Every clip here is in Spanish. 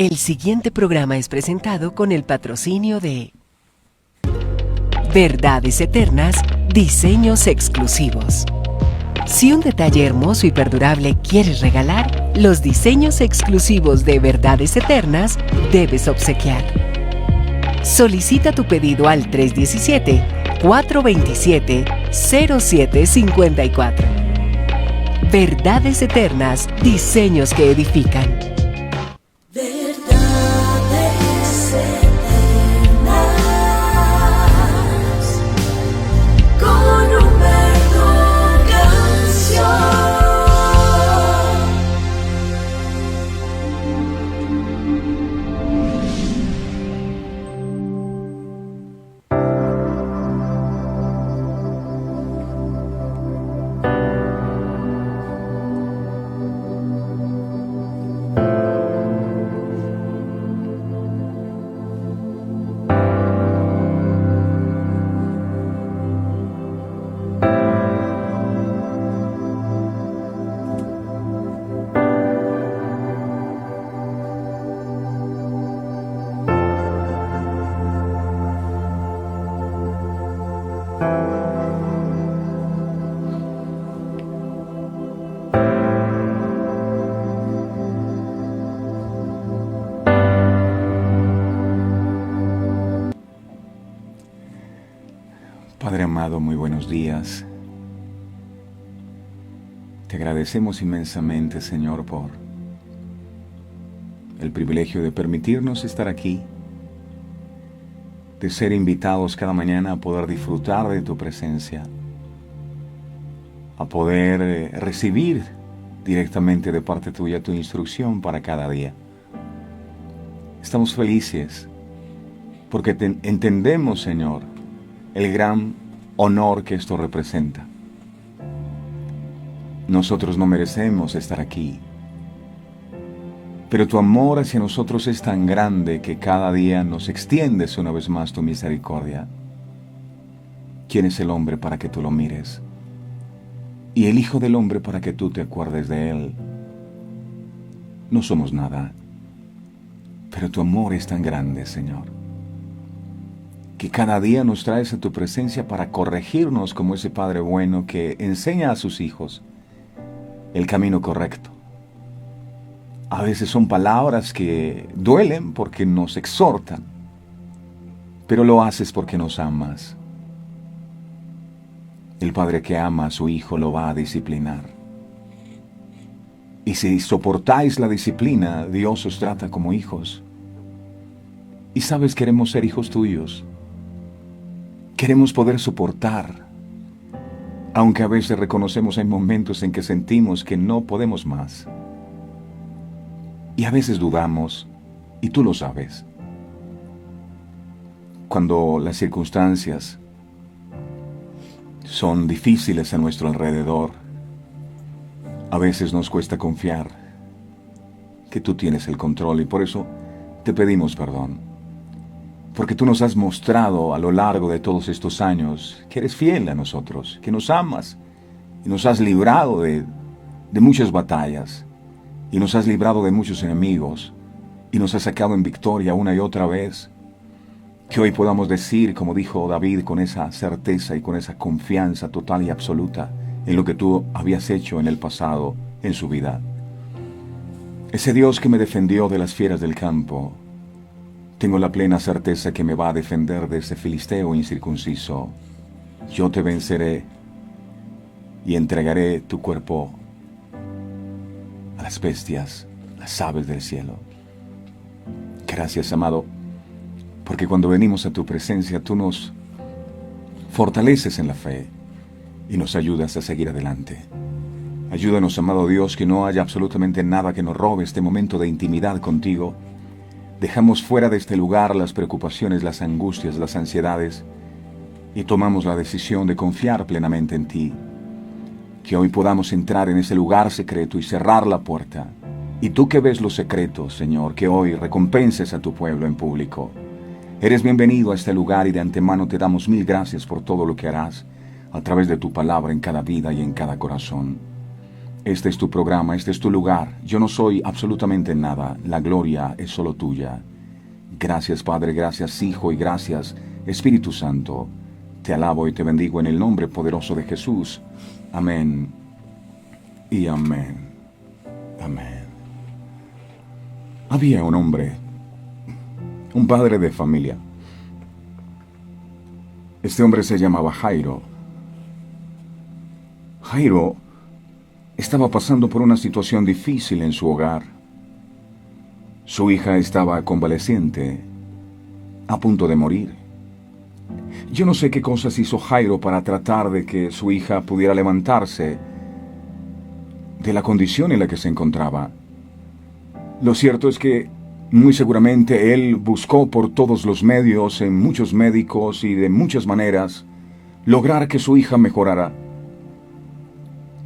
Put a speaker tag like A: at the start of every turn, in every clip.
A: El siguiente programa es presentado con el patrocinio de Verdades Eternas, diseños exclusivos. Si un detalle hermoso y perdurable quieres regalar, los diseños exclusivos de Verdades Eternas debes obsequiar. Solicita tu pedido al 317-427-0754. Verdades Eternas, diseños que edifican.
B: Verdades eternas, con Humberto Canción.
C: Padre amado, muy buenos días. Te agradecemos inmensamente, Señor, por el privilegio de permitirnos estar aquí, de ser invitados cada mañana a poder disfrutar de tu presencia, a poder recibir directamente de parte tuya tu instrucción para cada día. Estamos felices porque entendemos, Señor, el gran honor que esto representa. Nosotros no merecemos estar aquí, pero tu amor hacia nosotros es tan grande que cada día nos extiendes una vez más tu misericordia. ¿Quién es el hombre para que tú lo mires? Y el Hijo del Hombre para que tú te acuerdes de él. No somos nada, pero tu amor es tan grande, Señor, que cada día nos traes a tu presencia para corregirnos como ese Padre bueno que enseña a sus hijos el camino correcto. A veces son palabras que duelen porque nos exhortan, pero lo haces porque nos amas. El Padre que ama a su Hijo lo va a disciplinar. Y si soportáis la disciplina, Dios os trata como hijos. Y sabes, queremos ser hijos tuyos. Queremos poder soportar, aunque a veces reconocemos en momentos en que sentimos que no podemos más. Y a veces dudamos, y tú lo sabes. Cuando las circunstancias son difíciles a nuestro alrededor, a veces nos cuesta confiar que tú tienes el control, y por eso te pedimos perdón. Porque tú nos has mostrado a lo largo de todos estos años que eres fiel a nosotros, que nos amas y nos has librado de muchas batallas y nos has librado de muchos enemigos y nos has sacado en victoria una y otra vez. Que hoy podamos decir, como dijo David, con esa certeza y con esa confianza total y absoluta en lo que tú habías hecho en el pasado en su vida. Ese Dios que me defendió de las fieras del campo, tengo la plena certeza que me va a defender de ese filisteo incircunciso. Yo te venceré y entregaré tu cuerpo a las bestias, las aves del cielo. Gracias, amado, porque cuando venimos a tu presencia, tú nos fortaleces en la fe y nos ayudas a seguir adelante. Ayúdanos, amado Dios, que no haya absolutamente nada que nos robe este momento de intimidad contigo. Dejamos fuera de este lugar las preocupaciones, las angustias, las ansiedades y tomamos la decisión de confiar plenamente en ti. Que hoy podamos entrar en ese lugar secreto y cerrar la puerta. Y tú que ves los secretos, Señor, que hoy recompenses a tu pueblo en público. Eres bienvenido a este lugar y de antemano te damos mil gracias por todo lo que harás a través de tu palabra en cada vida y en cada corazón. Este es tu programa, este es tu lugar. Yo no soy absolutamente nada. La gloria es solo tuya. Gracias, Padre, gracias, Hijo, y gracias, Espíritu Santo. Te alabo y te bendigo en el nombre poderoso de Jesús. Amén y amén. Amén. Había un hombre, un padre de familia. Este hombre se llamaba Jairo. Jairo estaba pasando por una situación difícil en su hogar. Su hija estaba convaleciente, a punto de morir. Yo no sé qué cosas hizo Jairo para tratar de que su hija pudiera levantarse de la condición en la que se encontraba. Lo cierto es que muy seguramente él buscó por todos los medios, en muchos médicos y de muchas maneras, lograr que su hija mejorara.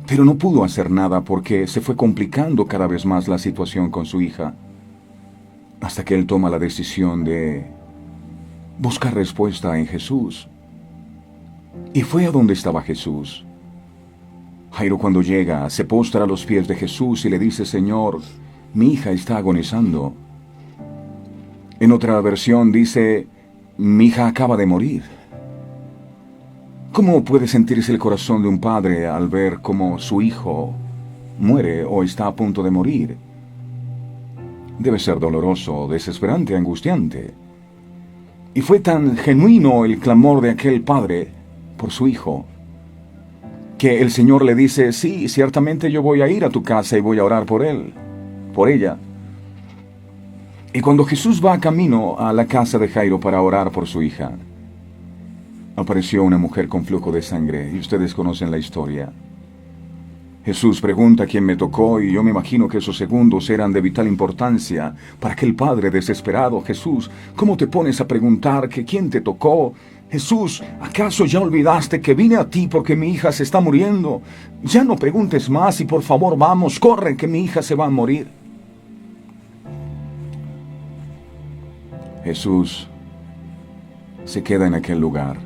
C: Pero no pudo hacer nada porque se fue complicando cada vez más la situación con su hija, hasta que él toma la decisión de buscar respuesta en Jesús. Y fue a donde estaba Jesús. Jairo, cuando llega, se postra a los pies de Jesús y le dice: Señor, mi hija está agonizando. En otra versión dice: mi hija acaba de morir. ¿Cómo puede sentirse el corazón de un padre al ver cómo su hijo muere o está a punto de morir? Debe ser doloroso, desesperante, angustiante. Y fue tan genuino el clamor de aquel padre por su hijo, que el Señor le dice: sí, ciertamente yo voy a ir a tu casa y voy a orar por él, por ella. Y cuando Jesús va camino a la casa de Jairo para orar por su hija, apareció una mujer con flujo de sangre, y ustedes conocen la historia. Jesús pregunta quién me tocó, y yo me imagino que esos segundos eran de vital importancia para aquel padre desesperado. Jesús, ¿cómo te pones a preguntar que quién te tocó? Jesús, ¿acaso ya olvidaste que vine a ti porque mi hija se está muriendo? Ya no preguntes más y por favor vamos, corre que mi hija se va a morir. Jesús se queda en aquel lugar.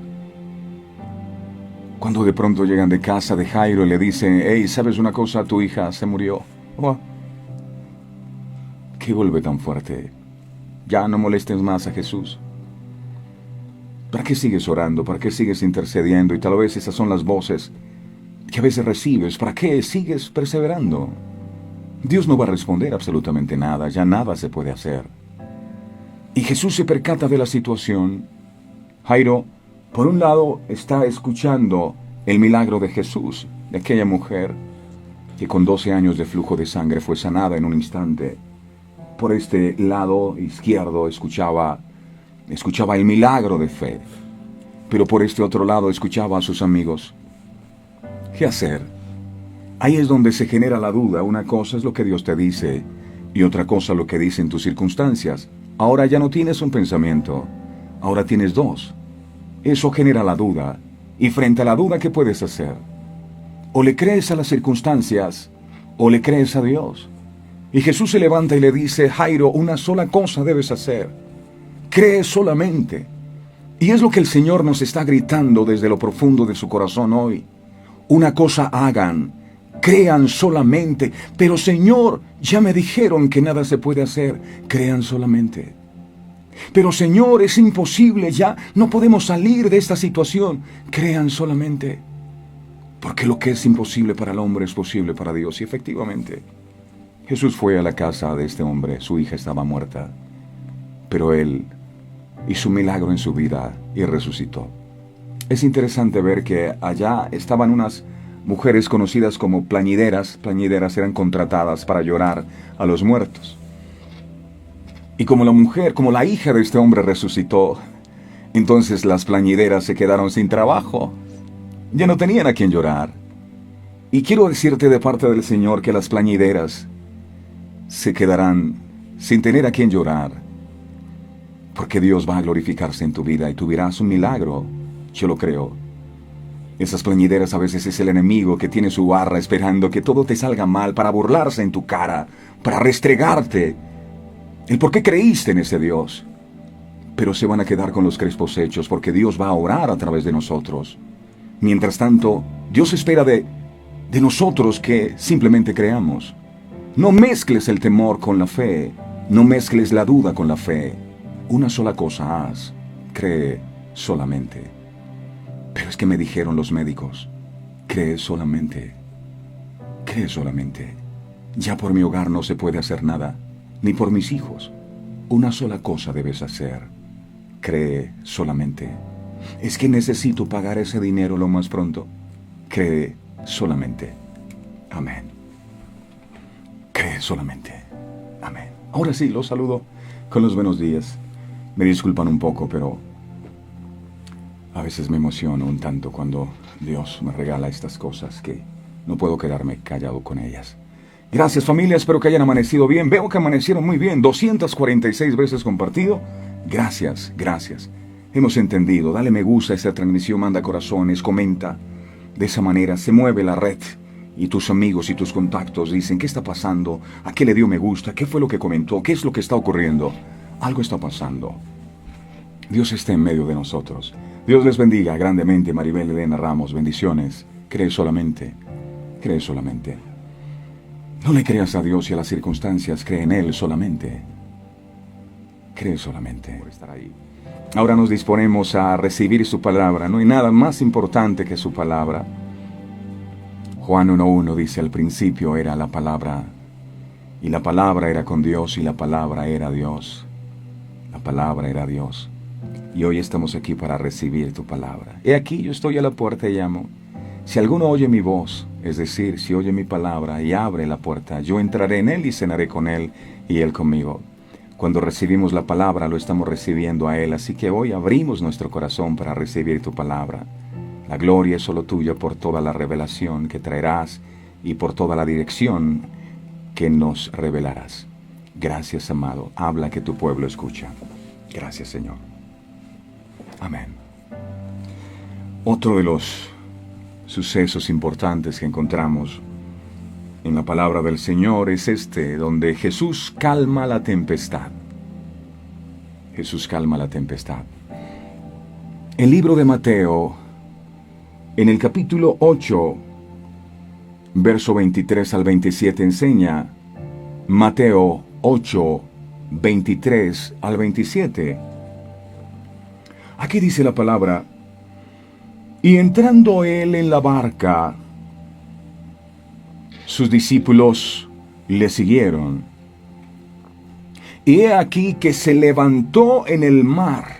C: Cuando de pronto llegan de casa de Jairo y le dicen: hey, ¿sabes una cosa? Tu hija se murió. Oh, qué golpe tan fuerte. Ya no molestes más a Jesús. ¿Para qué sigues orando? ¿Para qué sigues intercediendo? Y tal vez esas son las voces que a veces recibes. ¿Para qué sigues perseverando? Dios no va a responder absolutamente nada. Ya nada se puede hacer. Y Jesús se percata de la situación. Jairo, por un lado, está escuchando el milagro de Jesús, de aquella mujer que con 12 años de flujo de sangre fue sanada en un instante. Por este lado izquierdo escuchaba el milagro de fe, pero por este otro lado escuchaba a sus amigos. ¿Qué hacer? Ahí es donde se genera la duda. Una cosa es lo que Dios te dice y otra cosa lo que dicen tus circunstancias. Ahora ya no tienes un pensamiento, ahora tienes dos. Eso genera la duda. Y frente a la duda, ¿qué puedes hacer? O le crees a las circunstancias, o le crees a Dios. Y Jesús se levanta y le dice: Jairo, una sola cosa debes hacer. Cree solamente. Y es lo que el Señor nos está gritando desde lo profundo de su corazón hoy. Una cosa hagan, crean solamente. Pero Señor, ya me dijeron que nada se puede hacer. Crean solamente. Pero Señor, es imposible ya, no podemos salir de esta situación. Crean solamente. Porque lo que es imposible para el hombre es posible para Dios. Y efectivamente, Jesús fue a la casa de este hombre. Su hija estaba muerta. Pero él hizo un milagro en su vida y resucitó. Es interesante ver que allá estaban unas mujeres conocidas como plañideras. Plañideras eran contratadas para llorar a los muertos. Y como la hija de este hombre resucitó, entonces las plañideras se quedaron sin trabajo. Ya no tenían a quien llorar. Y quiero decirte de parte del Señor que las plañideras se quedarán sin tener a quien llorar. Porque Dios va a glorificarse en tu vida y tú verás un milagro. Yo lo creo. Esas plañideras a veces es el enemigo que tiene su barra esperando que todo te salga mal para burlarse en tu cara, para restregarte el por qué creíste en ese Dios. Pero se van a quedar con los crespos hechos porque Dios va a orar a través de nosotros. Mientras tanto, Dios espera de de nosotros que simplemente creamos. No mezcles el temor con la fe, no mezcles la duda con la fe. Una sola cosa haz, cree solamente. Pero es que me dijeron los médicos, cree solamente, cree solamente. Ya por mi hogar no se puede hacer nada, ni por mis hijos. Una sola cosa debes hacer, cree solamente. Es que necesito pagar ese dinero lo más pronto. Cree solamente. Amén. Cree solamente. Amén. Ahora sí, los saludo con los buenos días. Me disculpan un poco, pero a veces me emociono un tanto cuando Dios me regala estas cosas que no puedo quedarme callado con ellas. Gracias, familia, espero que hayan amanecido bien. Veo que amanecieron muy bien, 246 veces compartido. Gracias, gracias. Hemos entendido. Dale me gusta a esta transmisión, manda corazones, comenta. De esa manera se mueve la red y tus amigos y tus contactos dicen, ¿qué está pasando? ¿A qué le dio me gusta? ¿Qué fue lo que comentó? ¿Qué es lo que está ocurriendo? Algo está pasando. Dios está en medio de nosotros. Dios les bendiga grandemente. Maribel Elena Ramos, bendiciones. Cree solamente. Cree solamente. No le creas a Dios y a las circunstancias, cree en Él solamente. Cree solamente. Por estar ahí. Ahora nos disponemos a recibir su palabra. No hay nada más importante que su palabra. Juan 1:1 dice, al principio era la palabra, y la palabra era con Dios, y la palabra era Dios. La palabra era Dios. Y hoy estamos aquí para recibir tu palabra. He aquí, yo estoy a la puerta y llamo. Si alguno oye mi voz, es decir, si oye mi palabra y abre la puerta, yo entraré en él y cenaré con él y él conmigo. Cuando recibimos la palabra, lo estamos recibiendo a él, así que hoy abrimos nuestro corazón para recibir tu palabra. La gloria es solo tuya por toda la revelación que traerás y por toda la dirección que nos revelarás. Gracias, amado. Habla que tu pueblo escucha. Gracias, Señor. Amén. Otro de los sucesos importantes que encontramos en la palabra del Señor es donde Jesús calma la tempestad. Jesús calma la tempestad. El libro de Mateo, en el capítulo 8, verso 23 al 27, enseña Mateo 8, 23 al 27. Aquí dice la palabra, y entrando él en la barca, sus discípulos le siguieron. Y he aquí que se levantó en el mar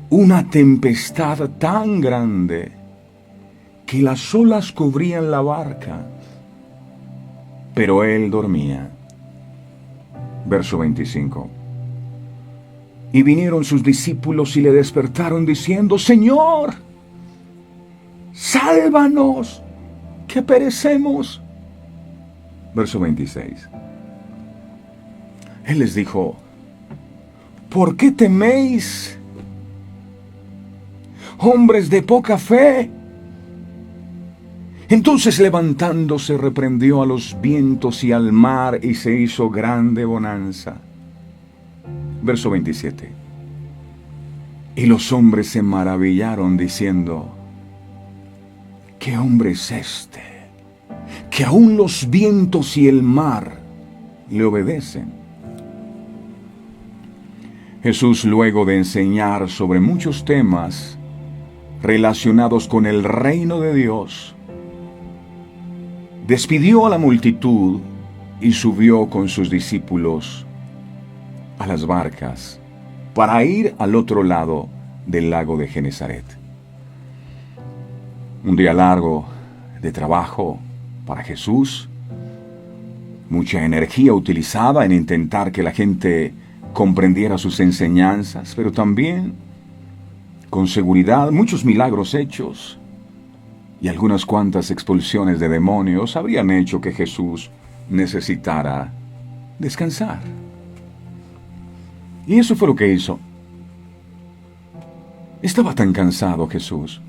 C: una tempestad tan grande que las olas cubrían la barca, pero él dormía. Verso 25. Y vinieron sus discípulos y le despertaron diciendo, Señor, sálvanos, que perecemos. Verso 26. Él les dijo, ¿por qué teméis, hombres de poca fe? Entonces levantándose reprendió a los vientos y al mar y se hizo grande bonanza. Verso 27. Y los hombres se maravillaron diciendo, ¿qué hombre es este, que aún los vientos y el mar le obedecen? Jesús, luego de enseñar sobre muchos temas relacionados con el reino de Dios, despidió a la multitud y subió con sus discípulos a las barcas para ir al otro lado del lago de Genesaret. Un día largo de trabajo para Jesús, mucha energía utilizada en intentar que la gente comprendiera sus enseñanzas, pero también, con seguridad, muchos milagros hechos y algunas cuantas expulsiones de demonios habrían hecho que Jesús necesitara descansar. Y eso fue lo que hizo. Estaba tan cansado Jesús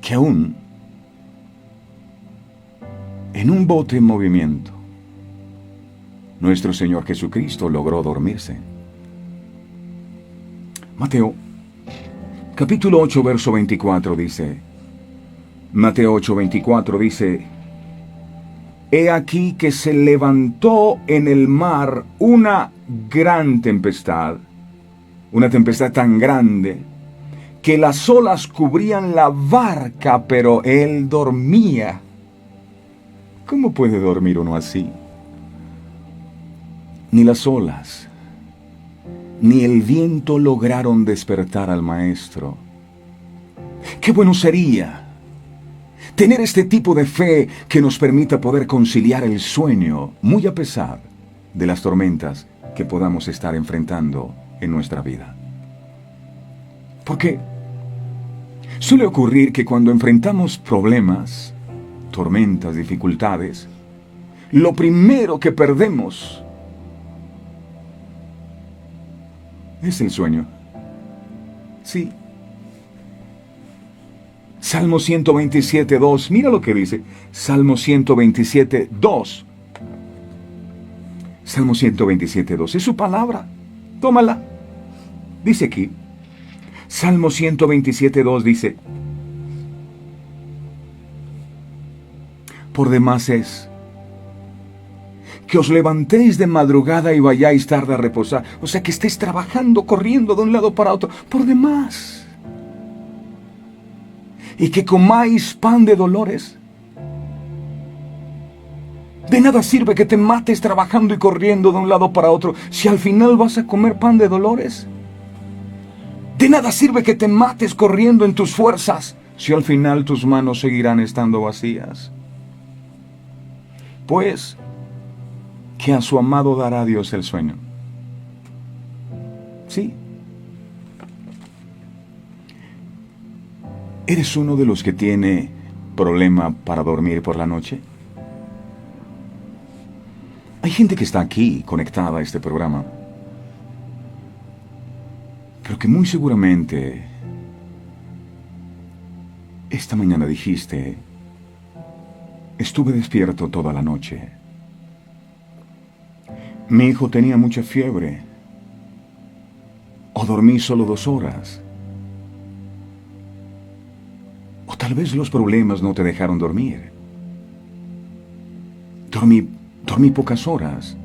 C: que aún en un bote en movimiento, nuestro Señor Jesucristo logró dormirse. Mateo Capítulo 8, verso 24 dice, Mateo 8, 24 dice, He aquí que se levantó en el mar una gran tempestad, una tempestad tan grande, que las olas cubrían la barca, pero él dormía. ¿Cómo puede dormir uno así? Ni las olas, ni el viento lograron despertar al maestro. ¡Qué bueno sería tener este tipo de fe que nos permita poder conciliar el sueño, muy a pesar de las tormentas que podamos estar enfrentando en nuestra vida? Porque suele ocurrir que cuando enfrentamos problemas, tormentas, dificultades, lo primero que perdemos es el sueño. Sí. Salmo 127, 2. Mira lo que dice. Salmo 127, 2. Salmo 127, 2. Es su palabra. Tómala. Dice aquí. Salmo 127, 2 dice. Por demás es que os levantéis de madrugada y vayáis tarde a reposar. O sea, que estéis trabajando, corriendo de un lado para otro. Por demás. Y que comáis pan de dolores. De nada sirve que te mates trabajando y corriendo de un lado para otro si al final vas a comer pan de dolores. De nada sirve que te mates corriendo en tus fuerzas si al final tus manos seguirán estando vacías. Pues, que a su amado dará Dios el sueño. Sí. ¿Eres uno de los que tiene problema para dormir por la noche? Hay gente que está aquí conectada a este programa, pero que muy seguramente esta mañana dijiste, estuve despierto toda la noche. Mi hijo tenía mucha fiebre. O dormí solo 2 horas. O tal vez los problemas no te dejaron dormir. Dormí pocas horas,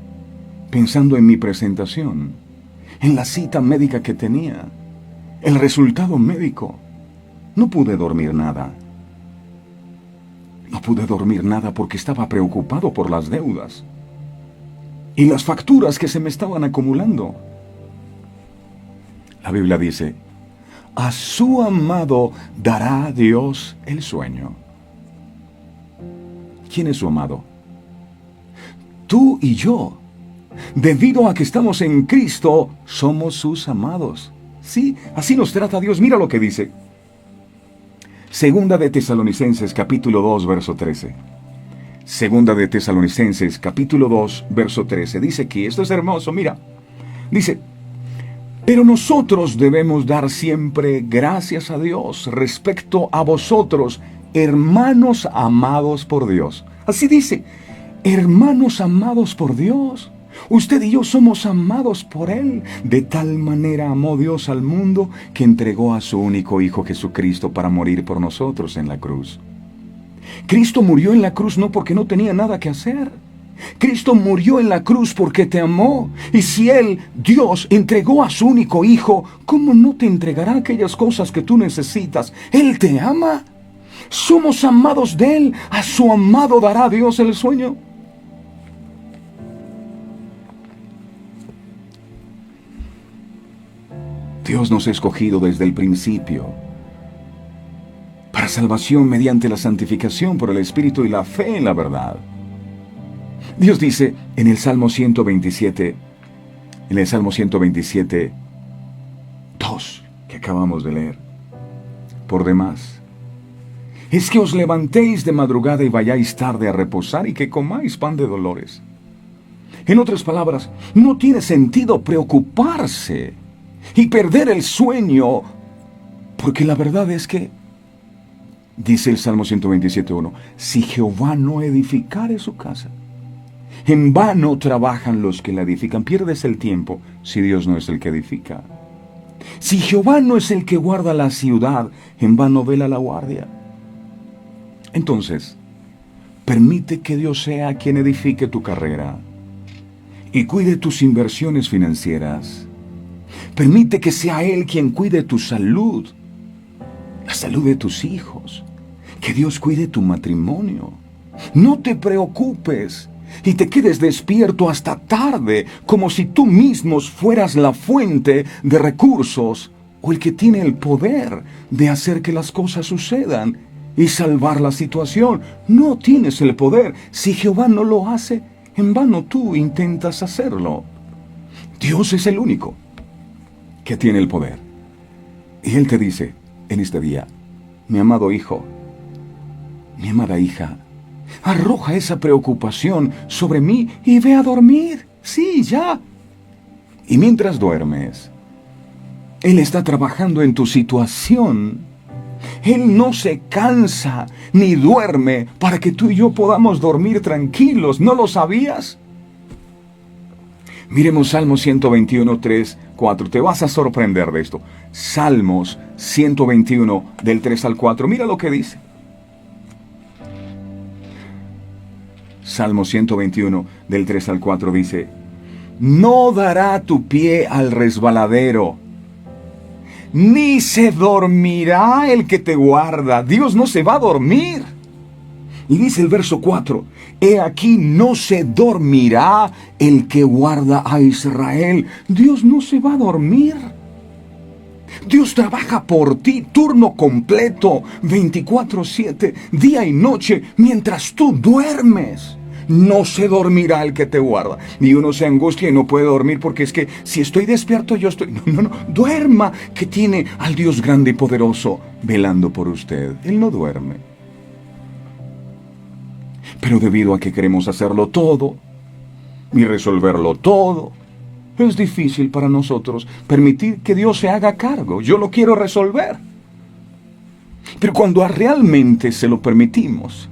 C: pensando en mi presentación, en la cita médica que tenía, el resultado médico. No pude dormir nada. No pude dormir nada porque estaba preocupado por las deudas y las facturas que se me estaban acumulando. La Biblia dice, a su amado dará Dios el sueño. ¿Quién es su amado? Tú y yo. Debido a que estamos en Cristo, somos sus amados. Sí, así nos trata Dios. Mira lo que dice. Segunda de Tesalonicenses, capítulo 2, verso 13. Segunda de Tesalonicenses, capítulo 2, verso 13. Dice que esto es hermoso, mira. Dice, pero nosotros debemos dar siempre gracias a Dios respecto a vosotros, hermanos amados por Dios. Así dice, hermanos amados por Dios. Usted y yo somos amados por Él. De tal manera amó Dios al mundo que entregó a su único Hijo Jesucristo para morir por nosotros en la cruz. Cristo murió en la cruz no porque no tenía nada que hacer. Cristo murió en la cruz porque te amó. Y si Él, Dios, entregó a su único Hijo, ¿cómo no te entregará aquellas cosas que tú necesitas? Él te ama. Somos amados de Él. A su amado dará Dios el sueño. Dios nos ha escogido desde el principio para salvación mediante la santificación por el Espíritu y la fe en la verdad. Dios dice en el Salmo 127, 2, que acabamos de leer, por demás, es que os levantéis de madrugada y vayáis tarde a reposar y que comáis pan de dolores. En otras palabras, no tiene sentido preocuparse y perder el sueño, porque la verdad es que, dice el Salmo 127.1, si Jehová no edificare su casa, en vano trabajan los que la edifican. Pierdes el tiempo si Dios no es el que edifica. Si Jehová no es el que guarda la ciudad, en vano vela la guardia. Entonces, permite que Dios sea quien edifique tu carrera y cuide tus inversiones financieras. Permite que sea Él quien cuide tu salud, la salud de tus hijos. Que Dios cuide tu matrimonio. No te preocupes y te quedes despierto hasta tarde, como si tú mismo fueras la fuente de recursos o el que tiene el poder de hacer que las cosas sucedan y salvar la situación. No tienes el poder. Si Jehová no lo hace, en vano tú intentas hacerlo. Dios es el único que tiene el poder. Y Él te dice en este día: mi amado hijo, mi amada hija, arroja esa preocupación sobre mí y ve a dormir. Sí, ya. Y mientras duermes, Él está trabajando en tu situación. Él no se cansa ni duerme para que tú y yo podamos dormir tranquilos. ¿No lo sabías? Miremos Salmos 121, 3, 4. Te vas a sorprender de esto. Salmos 121, del 3 al 4. Mira lo que dice. Salmo 121, del 3 al 4 dice: no dará tu pie al resbaladero, ni se dormirá el que te guarda. Dios no se va a dormir. Y dice el verso 4: he aquí no se dormirá el que guarda a Israel. Dios no se va a dormir. Dios trabaja por ti, turno completo, 24/7, día y noche, mientras tú duermes. No se dormirá el que te guarda. Ni uno se angustia y no puede dormir porque es que si estoy despierto yo estoy... No, duerma, que tiene al Dios grande y poderoso velando por usted. Él no duerme. Pero debido a que queremos hacerlo todo y resolverlo todo, es difícil para nosotros permitir que Dios se haga cargo. Yo lo quiero resolver. Pero cuando realmente se lo permitimos,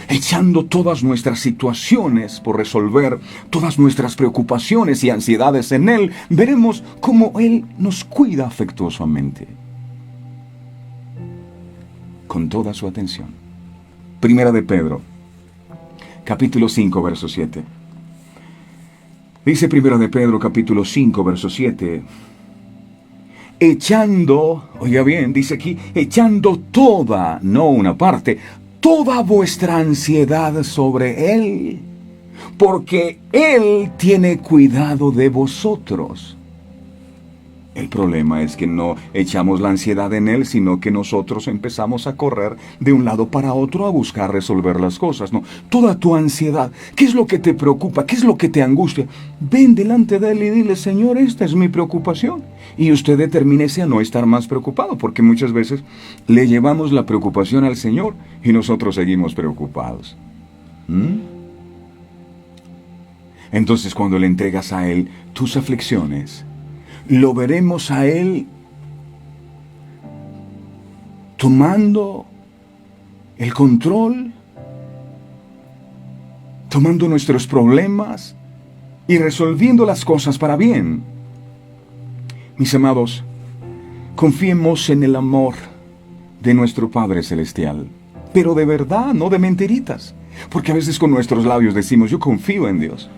C: echando todas nuestras situaciones por resolver, todas nuestras preocupaciones y ansiedades en Él, veremos cómo Él nos cuida afectuosamente, con toda su atención. Primera de Pedro, capítulo 5, verso 7. Dice Primera de Pedro, capítulo 5, verso 7. Echando, oiga bien, dice aquí, echando toda, no una parte, toda vuestra ansiedad sobre Él, porque Él tiene cuidado de vosotros. El problema es que no echamos la ansiedad en Él, sino que nosotros empezamos a correr de un lado para otro a buscar resolver las cosas. No, toda tu ansiedad, ¿qué es lo que te preocupa? ¿Qué es lo que te angustia? Ven delante de Él y dile: Señor, esta es mi preocupación. Y usted determínese a no estar más preocupado, porque muchas veces le llevamos la preocupación al Señor y nosotros seguimos preocupados. Entonces, cuando le entregas a Él tus aflicciones, lo veremos a Él tomando el control, tomando nuestros problemas y resolviendo las cosas para bien. Mis amados, confiemos en el amor de nuestro Padre Celestial, pero de verdad, no de mentiritas, porque a veces con nuestros labios decimos: yo confío en Dios,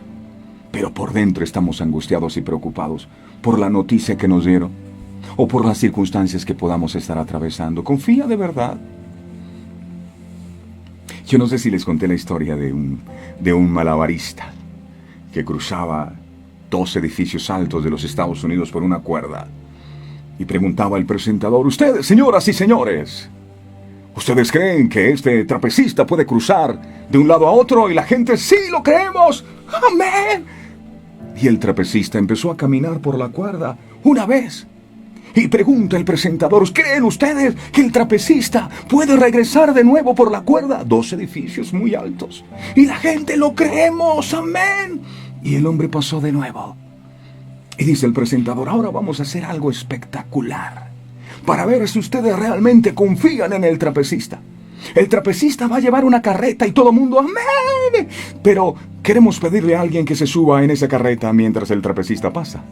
C: pero por dentro estamos angustiados y preocupados por la noticia que nos dieron o por las circunstancias que podamos estar atravesando. Confía de verdad. Yo no sé si les conté la historia de un malabarista que cruzaba 2 edificios altos de los Estados Unidos por una cuerda y preguntaba al presentador: ustedes, señoras y señores, ¿ustedes creen que este trapecista puede cruzar de un lado a otro? Y la gente: sí, lo creemos. ¡Amén! Y el trapecista empezó a caminar por la cuerda una vez. Y pregunta el presentador: ¿creen ustedes que el trapecista puede regresar de nuevo por la cuerda? 2 edificios muy altos. Y la gente: lo creemos, amén. Y el hombre pasó de nuevo. Y dice el presentador: ahora vamos a hacer algo espectacular para ver si ustedes realmente confían en el trapecista. El trapecista va a llevar una carreta y todo el mundo: amén. Pero queremos pedirle a alguien que se suba en esa carreta mientras el trapecista pasa.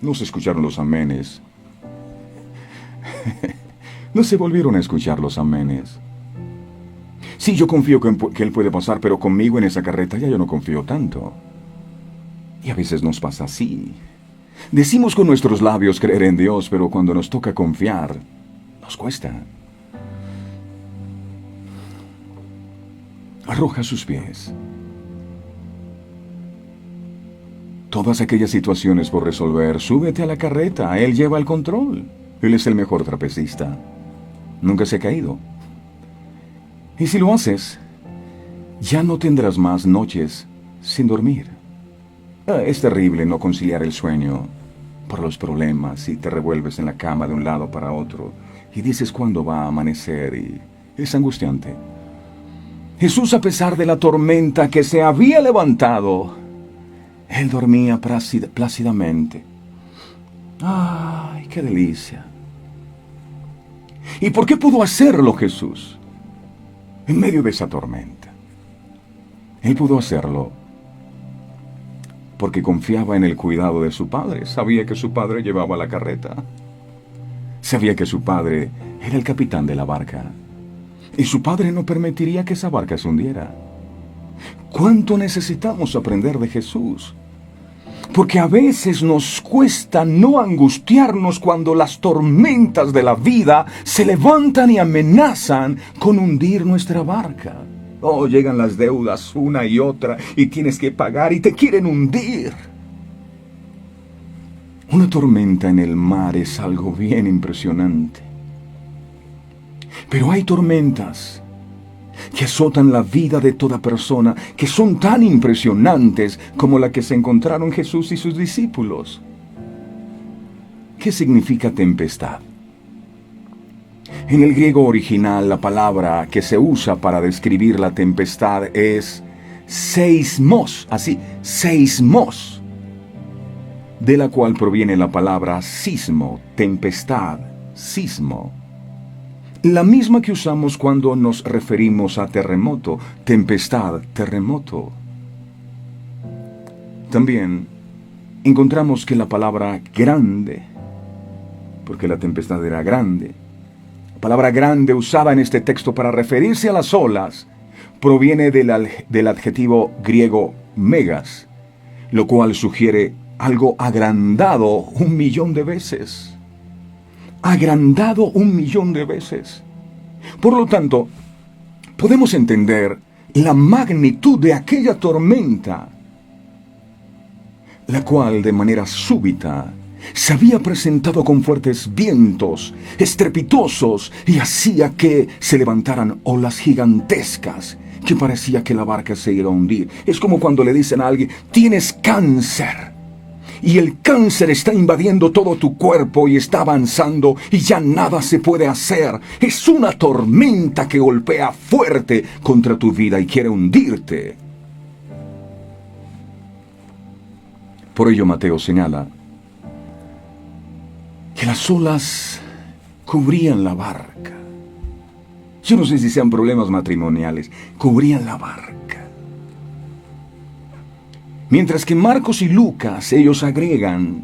C: No se escucharon los amenes. No se volvieron a escuchar los amenes. Sí, yo confío que Él puede pasar, pero conmigo en esa carreta ya yo no confío tanto. Y a veces nos pasa así. Decimos con nuestros labios creer en Dios, pero cuando nos toca confiar, nos cuesta. Arroja a sus pies todas aquellas situaciones por resolver. Súbete a la carreta, Él lleva el control. Él es el mejor trapecista. Nunca se ha caído. Y si lo haces, ya no tendrás más noches sin dormir. Es terrible no conciliar el sueño por los problemas y te revuelves en la cama de un lado para otro y dices cuándo va a amanecer y es angustiante. Jesús, a pesar de la tormenta que se había levantado, Él dormía plácidamente. ¡Ay, qué delicia! ¿Y por qué pudo hacerlo Jesús en medio de esa tormenta? Él pudo hacerlo porque confiaba en el cuidado de su padre. Sabía que su padre llevaba la carreta. Sabía que su padre era el capitán de la barca. Y su padre no permitiría que esa barca se hundiera. ¿Cuánto necesitamos aprender de Jesús? Porque a veces nos cuesta no angustiarnos cuando las tormentas de la vida se levantan y amenazan con hundir nuestra barca. Oh, llegan las deudas una y otra y tienes que pagar y te quieren hundir. Una tormenta en el mar es algo bien impresionante. Pero hay tormentas que azotan la vida de toda persona, que son tan impresionantes como la que se encontraron Jesús y sus discípulos. ¿Qué significa tempestad? En el griego original, la palabra que se usa para describir la tempestad es seismos, así, seismos, de la cual proviene la palabra sismo, tempestad, sismo. La misma que usamos cuando nos referimos a terremoto, tempestad, terremoto. También encontramos que la palabra grande, porque la tempestad era grande, la palabra grande usada en este texto para referirse a las olas, proviene del adjetivo griego megas, lo cual sugiere algo agrandado 1.000.000 de veces. Agrandado 1.000.000 de veces. Por lo tanto, podemos entender la magnitud de aquella tormenta, la cual de manera súbita se había presentado con fuertes vientos estrepitosos y hacía que se levantaran olas gigantescas que parecía que la barca se iba a hundir. Es como cuando le dicen a alguien: tienes cáncer. Y el cáncer está invadiendo todo tu cuerpo y está avanzando y ya nada se puede hacer. Es una tormenta que golpea fuerte contra tu vida y quiere hundirte. Por ello Mateo señala que las olas cubrían la barca. Yo no sé si sean problemas matrimoniales, cubrían la barca. Mientras que Marcos y Lucas, ellos agregan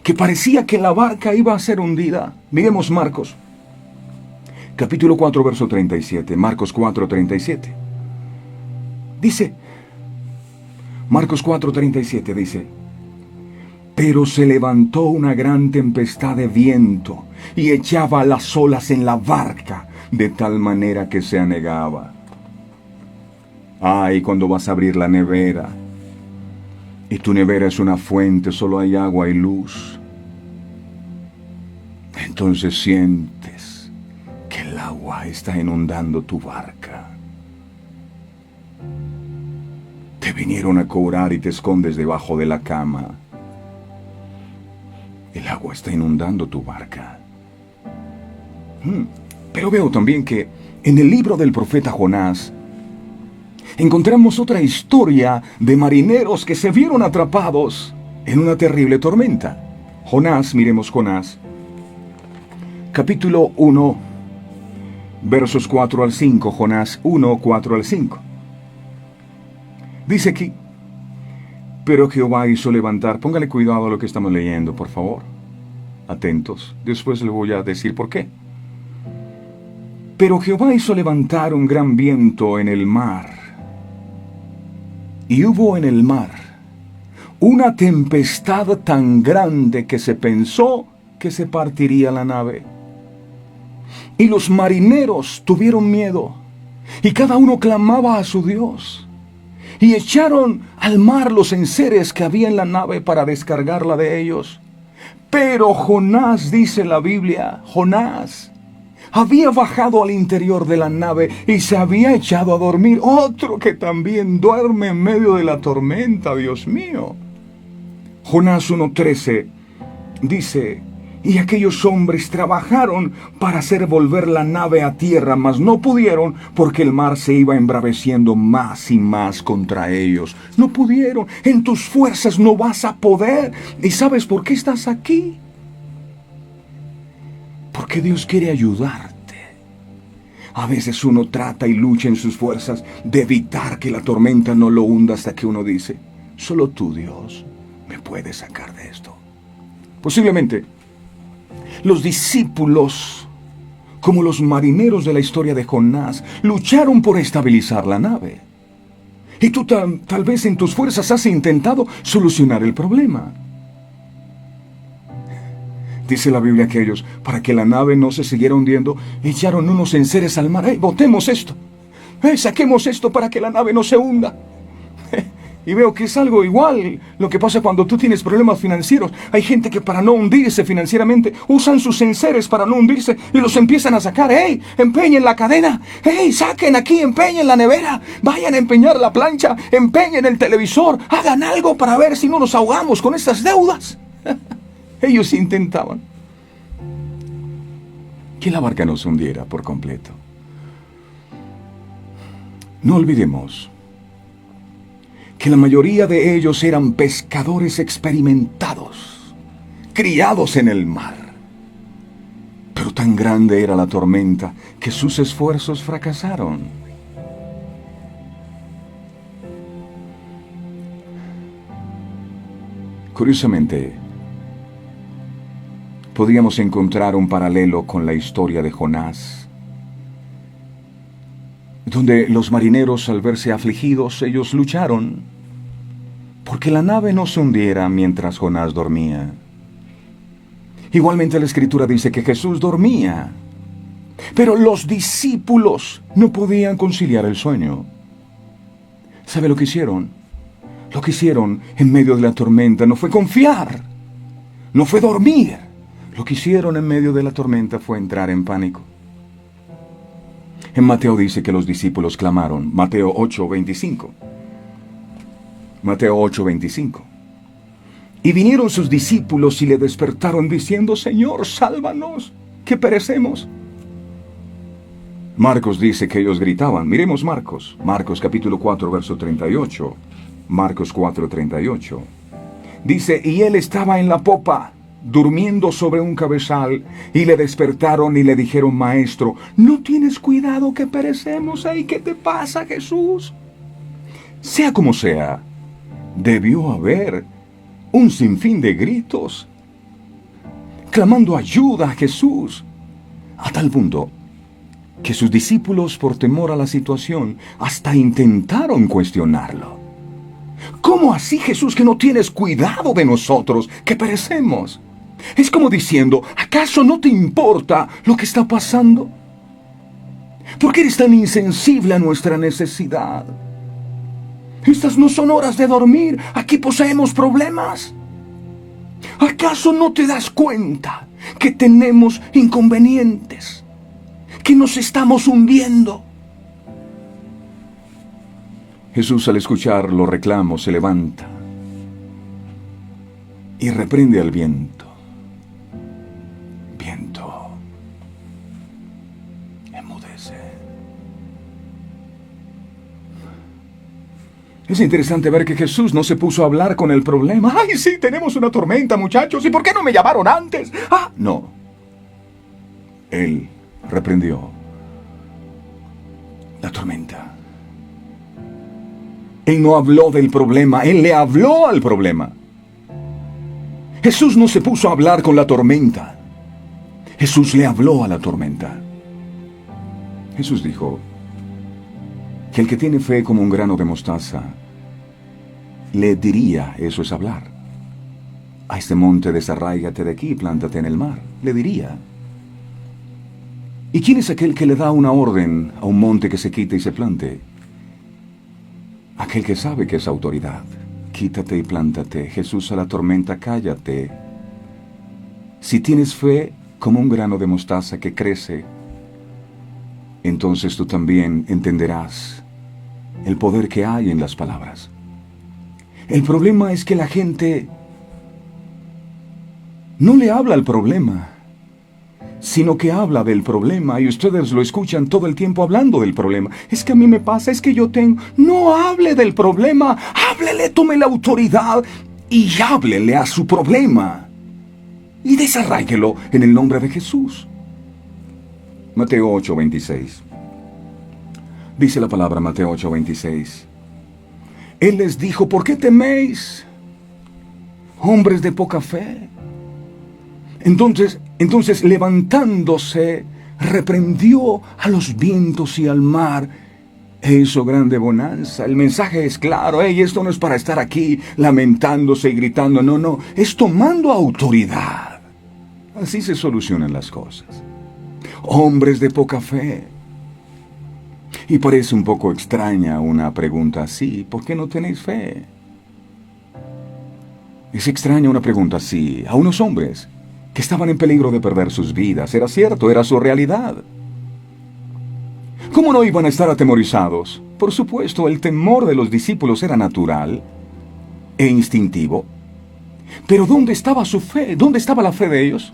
C: que parecía que la barca iba a ser hundida. Miremos Marcos, capítulo 4, verso 37. Marcos 4, 37. Dice, Marcos 4, 37 dice: pero se levantó una gran tempestad de viento y echaba las olas en la barca, de tal manera que se anegaba. Ay, cuando vas a abrir la nevera, y tu nevera es una fuente, solo hay agua y luz, entonces sientes que el agua está inundando tu barca. Te vinieron a cobrar y te escondes debajo de la cama. El agua está inundando tu barca. Pero veo también que en el libro del profeta Jonás encontramos otra historia de marineros que se vieron atrapados en una terrible tormenta. Jonás, miremos Jonás, capítulo 1, versos 4 al 5, Jonás 1, 4 al 5. Dice aquí: Pero Jehová hizo levantar, póngale cuidado a lo que estamos leyendo, por favor. Atentos, después le voy a decir por qué. Pero Jehová hizo levantar un gran viento en el mar. Y hubo en el mar una tempestad tan grande que se pensó que se partiría la nave. Y los marineros tuvieron miedo, y cada uno clamaba a su Dios. Y echaron al mar los enseres que había en la nave para descargarla de ellos. Pero Jonás, dice la Biblia, Jonás había bajado al interior de la nave y se había echado a dormir. Otro que también duerme en medio de la tormenta, Dios mío. Jonás 1:13 dice: y aquellos hombres trabajaron para hacer volver la nave a tierra, mas no pudieron, porque el mar se iba embraveciendo más y más contra ellos. No pudieron. En tus fuerzas no vas a poder. ¿Y sabes por qué estás aquí? Porque Dios quiere ayudarte. A veces uno trata y lucha en sus fuerzas de evitar que la tormenta no lo hunda, hasta que uno dice: solo tú, Dios, me puedes sacar de esto. Posiblemente los discípulos, como los marineros de la historia de Jonás, lucharon por estabilizar la nave. Y tú tal vez en tus fuerzas has intentado solucionar el problema. Dice la Biblia que ellos, para que la nave no se siguiera hundiendo, echaron unos enseres al mar. Botemos esto! Saquemos esto para que la nave no se hunda. Y veo que es algo igual lo que pasa cuando tú tienes problemas financieros. Hay gente que, para no hundirse financieramente, usan sus enseres para no hundirse y los empiezan a sacar. ¡Ey! Empeñen la cadena. ¡Ey! Saquen aquí, empeñen la nevera. Vayan a empeñar la plancha. Empeñen el televisor. Hagan algo para ver si no nos ahogamos con estas deudas. Ellos intentaban que la barca no se hundiera por completo. No olvidemos que la mayoría de ellos eran pescadores experimentados, criados en el mar. Pero tan grande era la tormenta que sus esfuerzos fracasaron. Curiosamente, podríamos encontrar un paralelo con la historia de Jonás, donde los marineros, al verse afligidos, ellos lucharon porque la nave no se hundiera mientras Jonás dormía. Igualmente la Escritura dice que Jesús dormía, pero los discípulos no podían conciliar el sueño. ¿Sabe lo que hicieron? Lo que hicieron en medio de la tormenta no fue confiar, no fue dormir. Lo que hicieron en medio de la tormenta fue entrar en pánico. En Mateo dice que los discípulos clamaron, Mateo 8:25. Mateo 8:25. Y vinieron sus discípulos y le despertaron diciendo: Señor, sálvanos, que perecemos. Marcos dice que ellos gritaban. Miremos Marcos capítulo 4, verso 38. Marcos 4:38. Dice: y él estaba en la popa, durmiendo sobre un cabezal, y le despertaron y le dijeron: Maestro, ¿no tienes cuidado que perecemos? ¡Ay, qué te pasa, Jesús! Sea como sea, debió haber un sinfín de gritos, clamando ayuda a Jesús, a tal punto que sus discípulos, por temor a la situación, hasta intentaron cuestionarlo. ¿Cómo así, Jesús, que no tienes cuidado de nosotros, que perecemos? Es como diciendo: ¿acaso no te importa lo que está pasando? ¿Por qué eres tan insensible a nuestra necesidad? Estas no son horas de dormir. Aquí poseemos problemas. ¿Acaso no te das cuenta que tenemos inconvenientes, que nos estamos hundiendo? Jesús, al escuchar los reclamos, se levanta y reprende al viento. Viento, enmudece. Es interesante ver que Jesús no se puso a hablar con el problema. ¡Ay, sí, tenemos una tormenta, muchachos! ¿Y por qué no me llamaron antes? No. Él reprendió la tormenta. Él no habló del problema, Él le habló al problema. Jesús no se puso a hablar con la tormenta. Jesús le habló a la tormenta. Jesús dijo que el que tiene fe como un grano de mostaza, le diría, eso es hablar, a este monte desarráigate de aquí y plántate en el mar, le diría. ¿Y quién es aquel que le da una orden a un monte que se quite y se plante? Aquel que sabe que es autoridad. Quítate y plántate. Jesús a la tormenta, cállate. Si tienes fe como un grano de mostaza que crece, entonces tú también entenderás el poder que hay en las palabras. El problema es que la gente no le habla al problema, sino que habla del problema, y ustedes lo escuchan todo el tiempo hablando del problema. Es que a mí me pasa, es que yo tengo... No hable del problema, háblele, tome la autoridad y háblele a su problema. Y desarráiguelo en el nombre de Jesús. Mateo 8:26. Dice la palabra, Mateo 8:26. Él les dijo, ¿por qué teméis, hombres de poca fe? Entonces levantándose, reprendió a los vientos y al mar, e hizo grande bonanza. El mensaje es claro, esto no es para estar aquí lamentándose y gritando, no, es tomando autoridad. Así se solucionan las cosas. Hombres de poca fe. Y parece un poco extraña una pregunta así, ¿por qué no tenéis fe? Es extraña una pregunta así a unos hombres que estaban en peligro de perder sus vidas. Era cierto, era su realidad. ¿Cómo no iban a estar atemorizados? Por supuesto, el temor de los discípulos era natural e instintivo. Pero ¿dónde estaba su fe? ¿Dónde estaba la fe de ellos?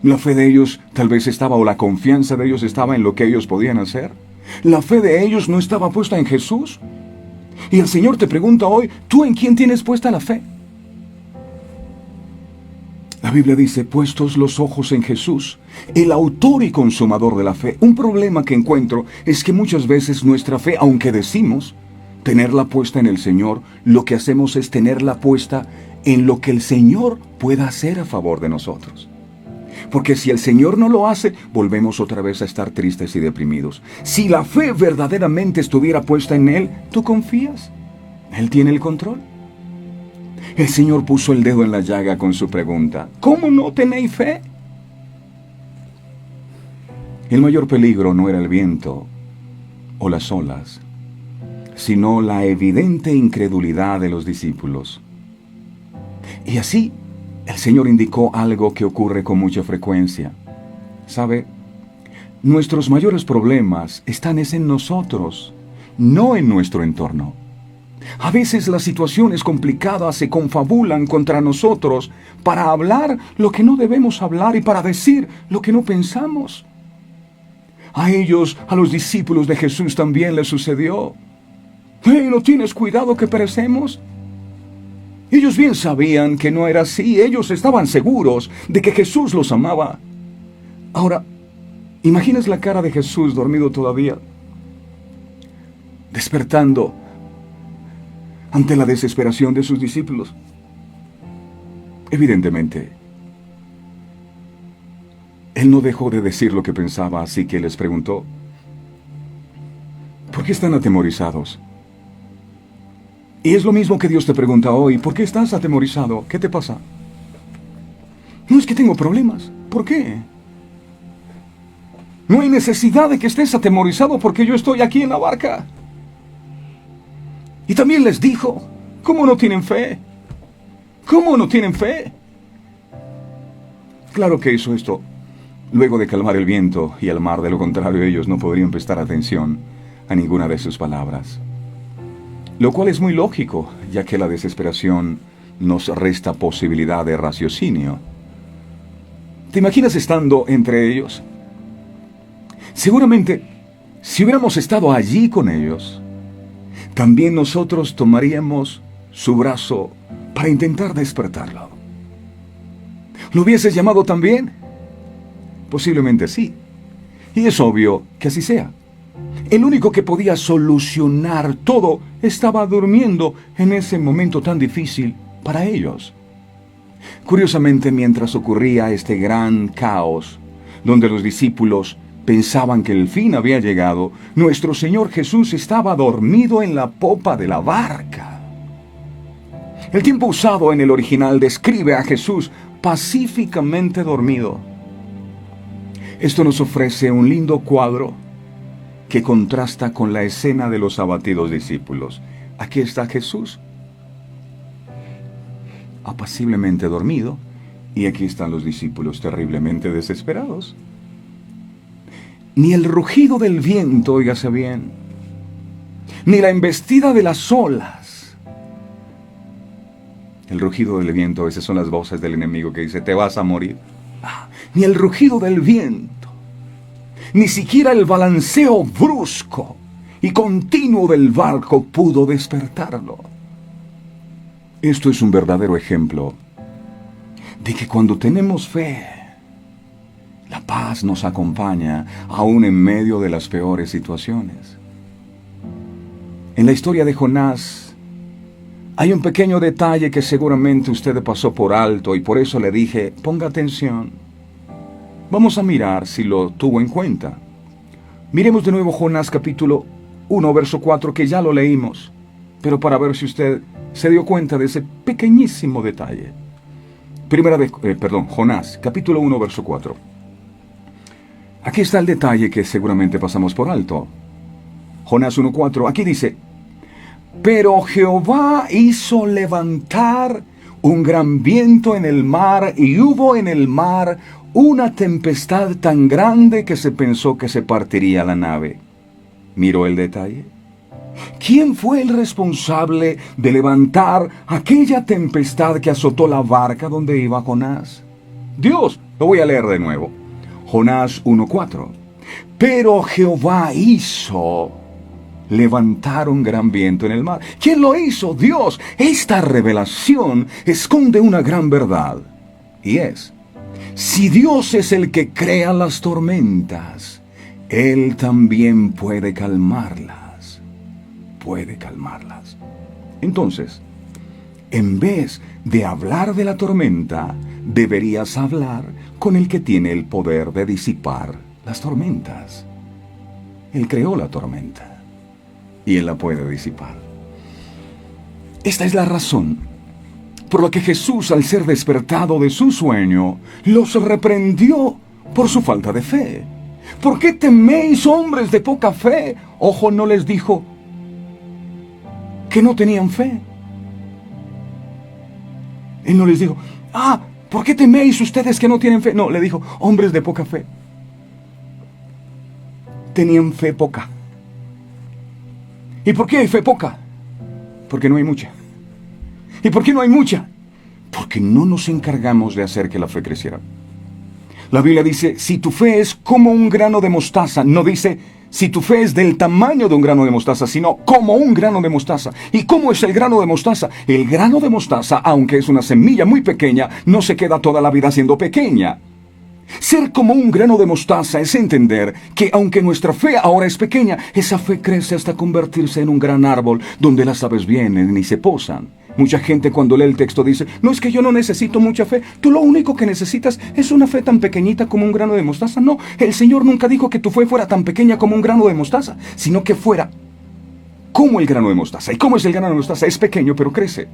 C: La fe de ellos tal vez estaba, o la confianza de ellos estaba en lo que ellos podían hacer. La fe de ellos no estaba puesta en Jesús. Y el Señor te pregunta hoy, ¿tú en quién tienes puesta la fe? La Biblia dice, puestos los ojos en Jesús, el autor y consumador de la fe. Un problema que encuentro es que muchas veces nuestra fe, aunque decimos tenerla puesta en el Señor, lo que hacemos es tenerla puesta en lo que el Señor pueda hacer a favor de nosotros. Porque si el Señor no lo hace, volvemos otra vez a estar tristes y deprimidos. Si la fe verdaderamente estuviera puesta en Él, ¿tú confías? Él tiene el control. El Señor puso el dedo en la llaga con su pregunta, ¿cómo no tenéis fe? El mayor peligro no era el viento o las olas, sino la evidente incredulidad de los discípulos. Y así, el Señor indicó algo que ocurre con mucha frecuencia. ¿Sabe? Nuestros mayores problemas están en nosotros, no en nuestro entorno. A veces las situaciones complicadas se confabulan contra nosotros para hablar lo que no debemos hablar y para decir lo que no pensamos. A ellos, a los discípulos de Jesús también les sucedió. ¿No tienes cuidado que perecemos? Ellos bien sabían que no era así. Ellos estaban seguros de que Jesús los amaba. Ahora, ¿imaginas la cara de Jesús dormido todavía? Despertando ante la desesperación de sus discípulos. Evidentemente, Él no dejó de decir lo que pensaba, así que les preguntó, ¿por qué están atemorizados? Y es lo mismo que Dios te pregunta hoy, ¿por qué estás atemorizado? ¿Qué te pasa? No es que tengo problemas, ¿por qué? No hay necesidad de que estés atemorizado porque yo estoy aquí en la barca. Y también les dijo, ¿cómo no tienen fe? ¿Cómo no tienen fe? Claro que hizo esto luego de calmar el viento y el mar, de lo contrario ellos no podrían prestar atención a ninguna de sus palabras. Lo cual es muy lógico, ya que la desesperación nos resta posibilidad de raciocinio. ¿Te imaginas estando entre ellos? Seguramente, si hubiéramos estado allí con ellos, también nosotros tomaríamos su brazo para intentar despertarlo. ¿Lo hubieses llamado también? Posiblemente sí. Y es obvio que así sea. El único que podía solucionar todo estaba durmiendo en ese momento tan difícil para ellos. Curiosamente, mientras ocurría este gran caos, donde los discípulos pensaban que el fin había llegado, nuestro Señor Jesús estaba dormido en la popa de la barca. El tiempo usado en el original describe a Jesús pacíficamente dormido. Esto nos ofrece un lindo cuadro que contrasta con la escena de los abatidos discípulos. Aquí está Jesús, apaciblemente dormido, y aquí están los discípulos terriblemente desesperados. Ni el rugido del viento, óigase bien, ni la embestida de las olas. El rugido del viento, a veces son las voces del enemigo que dice, te vas a morir. Ni el rugido del viento, ni siquiera el balanceo brusco y continuo del barco pudo despertarlo. Esto es un verdadero ejemplo de que cuando tenemos fe, la paz nos acompaña aún en medio de las peores situaciones. En la historia de Jonás hay un pequeño detalle que seguramente usted pasó por alto y por eso le dije, ponga atención. Vamos a mirar si lo tuvo en cuenta. Miremos de nuevo Jonás capítulo 1, verso 4, que ya lo leímos, pero para ver si usted se dio cuenta de ese pequeñísimo detalle. Jonás capítulo 1, verso 4. Aquí está el detalle que seguramente pasamos por alto. Jonás 1:4, aquí dice, pero Jehová hizo levantar un gran viento en el mar, y hubo en el mar una tempestad tan grande que se pensó que se partiría la nave. ¿Miró el detalle? ¿Quién fue el responsable de levantar aquella tempestad que azotó la barca donde iba Jonás? Dios. Lo voy a leer de nuevo. Jonás 1:4. Pero Jehová hizo levantar un gran viento en el mar. ¿Quién lo hizo? Dios. Esta revelación esconde una gran verdad. Y es, si Dios es el que crea las tormentas, Él también puede calmarlas. Puede calmarlas. Entonces, en vez de hablar de la tormenta, deberías hablar con el que tiene el poder de disipar las tormentas. Él creó la tormenta y Él la puede disipar. Esta es la razón por la que Jesús, al ser despertado de su sueño, los reprendió por su falta de fe. ¿Por qué teméis, hombres de poca fe? Ojo, no les dijo que no tenían fe. Él no les dijo, ¿por qué teméis ustedes que no tienen fe? No, le dijo, hombres de poca fe. Tenían fe poca. ¿Y por qué hay fe poca? Porque no hay mucha. ¿Y por qué no hay mucha? Porque no nos encargamos de hacer que la fe creciera. La Biblia dice, si tu fe es como un grano de mostaza, no dice, si tu fe es del tamaño de un grano de mostaza, sino como un grano de mostaza. ¿Y cómo es el grano de mostaza? El grano de mostaza, aunque es una semilla muy pequeña, no se queda toda la vida siendo pequeña. Ser como un grano de mostaza es entender que aunque nuestra fe ahora es pequeña, esa fe crece hasta convertirse en un gran árbol donde las aves vienen y se posan. Mucha gente cuando lee el texto dice, no, es que yo no necesito mucha fe, tú lo único que necesitas es una fe tan pequeñita como un grano de mostaza. No, el Señor nunca dijo que tu fe fuera tan pequeña como un grano de mostaza, sino que fuera como el grano de mostaza. ¿Y cómo es el grano de mostaza? Es pequeño, pero crece.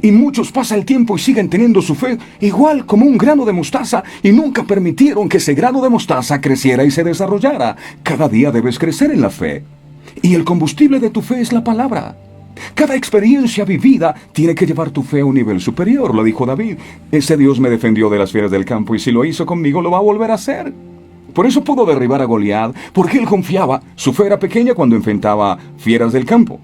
C: Y muchos pasan el tiempo y siguen teniendo su fe igual como un grano de mostaza y nunca permitieron que ese grano de mostaza creciera y se desarrollara. Cada día debes crecer en la fe. Y el combustible de tu fe es la palabra. Cada experiencia vivida tiene que llevar tu fe a un nivel superior, lo dijo David. Ese Dios me defendió de las fieras del campo y si lo hizo conmigo lo va a volver a hacer. Por eso pudo derribar a Goliat, porque él confiaba. Su fe era pequeña cuando enfrentaba fieras del campo.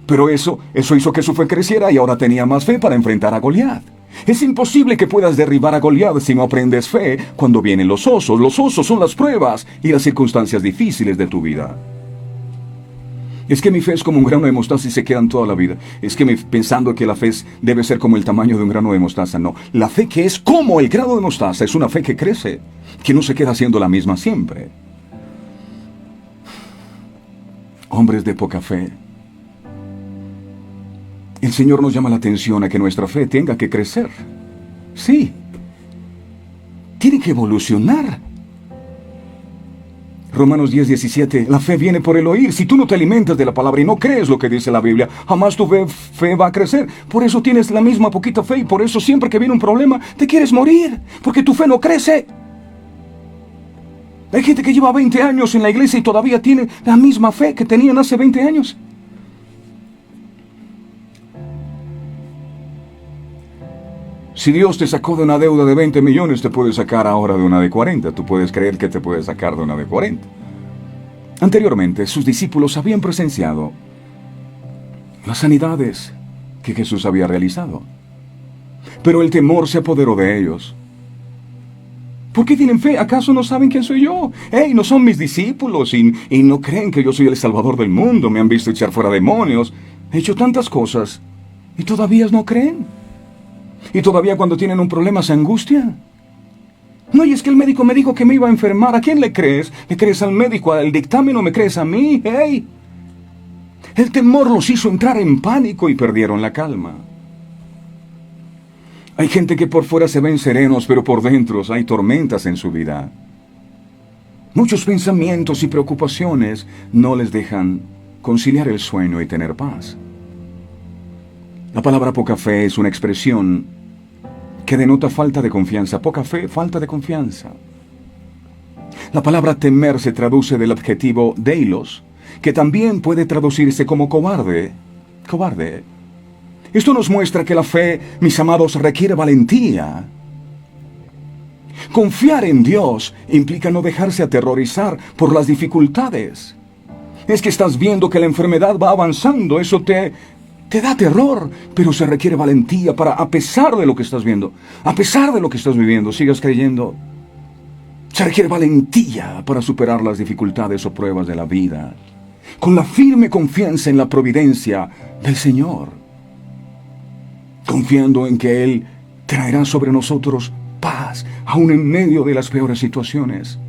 C: Pero eso hizo que su fe creciera y ahora tenía más fe para enfrentar a Goliat. Es imposible que puedas derribar a Goliat si no aprendes fe cuando vienen los osos. Los osos son las pruebas y las circunstancias difíciles de tu vida. Es que mi fe es como un grano de mostaza y se quedan toda la vida. Es que pensando que la fe debe ser como el tamaño de un grano de mostaza. No, la fe que es como el grano de mostaza es una fe que crece, que no se queda siendo la misma siempre. hombres de poca fe. El Señor nos llama la atención a que nuestra fe tenga que crecer. Sí, tiene que evolucionar. Romanos 10:17, la fe viene por el oír. Si tú no te alimentas de la palabra y no crees lo que dice la Biblia, jamás tu fe va a crecer. Por eso tienes la misma poquita fe y por eso siempre que viene un problema te quieres morir, porque tu fe no crece. Hay gente que lleva 20 años en la iglesia y todavía tiene la misma fe que tenían hace 20 años. Si Dios te sacó de una deuda de 20 millones, te puede sacar ahora de una de 40. Tú puedes creer que te puede sacar de una de 40. Anteriormente, sus discípulos habían presenciado las sanidades que Jesús había realizado. Pero el temor se apoderó de ellos. ¿Por qué tienen fe? ¿Acaso no saben quién soy yo? ¡Hey! No son mis discípulos y no creen que yo soy el Salvador del mundo. Me han visto echar fuera demonios. He hecho tantas cosas y todavía no creen. Y todavía cuando tienen un problema se angustian. No, y es que el médico me dijo que me iba a enfermar. ¿A quién le crees? ¿Le crees al médico, al dictamen o me crees a mí? ¡Hey! El temor los hizo entrar en pánico y perdieron la calma. Hay gente que por fuera se ven serenos, pero por dentro hay tormentas en su vida. Muchos pensamientos y preocupaciones no les dejan conciliar el sueño y tener paz. La palabra poca fe es una expresión que denota falta de confianza. Poca fe, falta de confianza. La palabra temer se traduce del adjetivo deilos, que también puede traducirse como cobarde. Cobarde. Esto nos muestra que la fe, mis amados, requiere valentía. Confiar en Dios implica no dejarse aterrorizar por las dificultades. Es que estás viendo que la enfermedad va avanzando, eso te da terror, pero se requiere valentía para, a pesar de lo que estás viendo, a pesar de lo que estás viviendo, sigas creyendo. Se requiere valentía para superar las dificultades o pruebas de la vida, con la firme confianza en la providencia del Señor, confiando en que Él traerá sobre nosotros paz, aún en medio de las peores situaciones.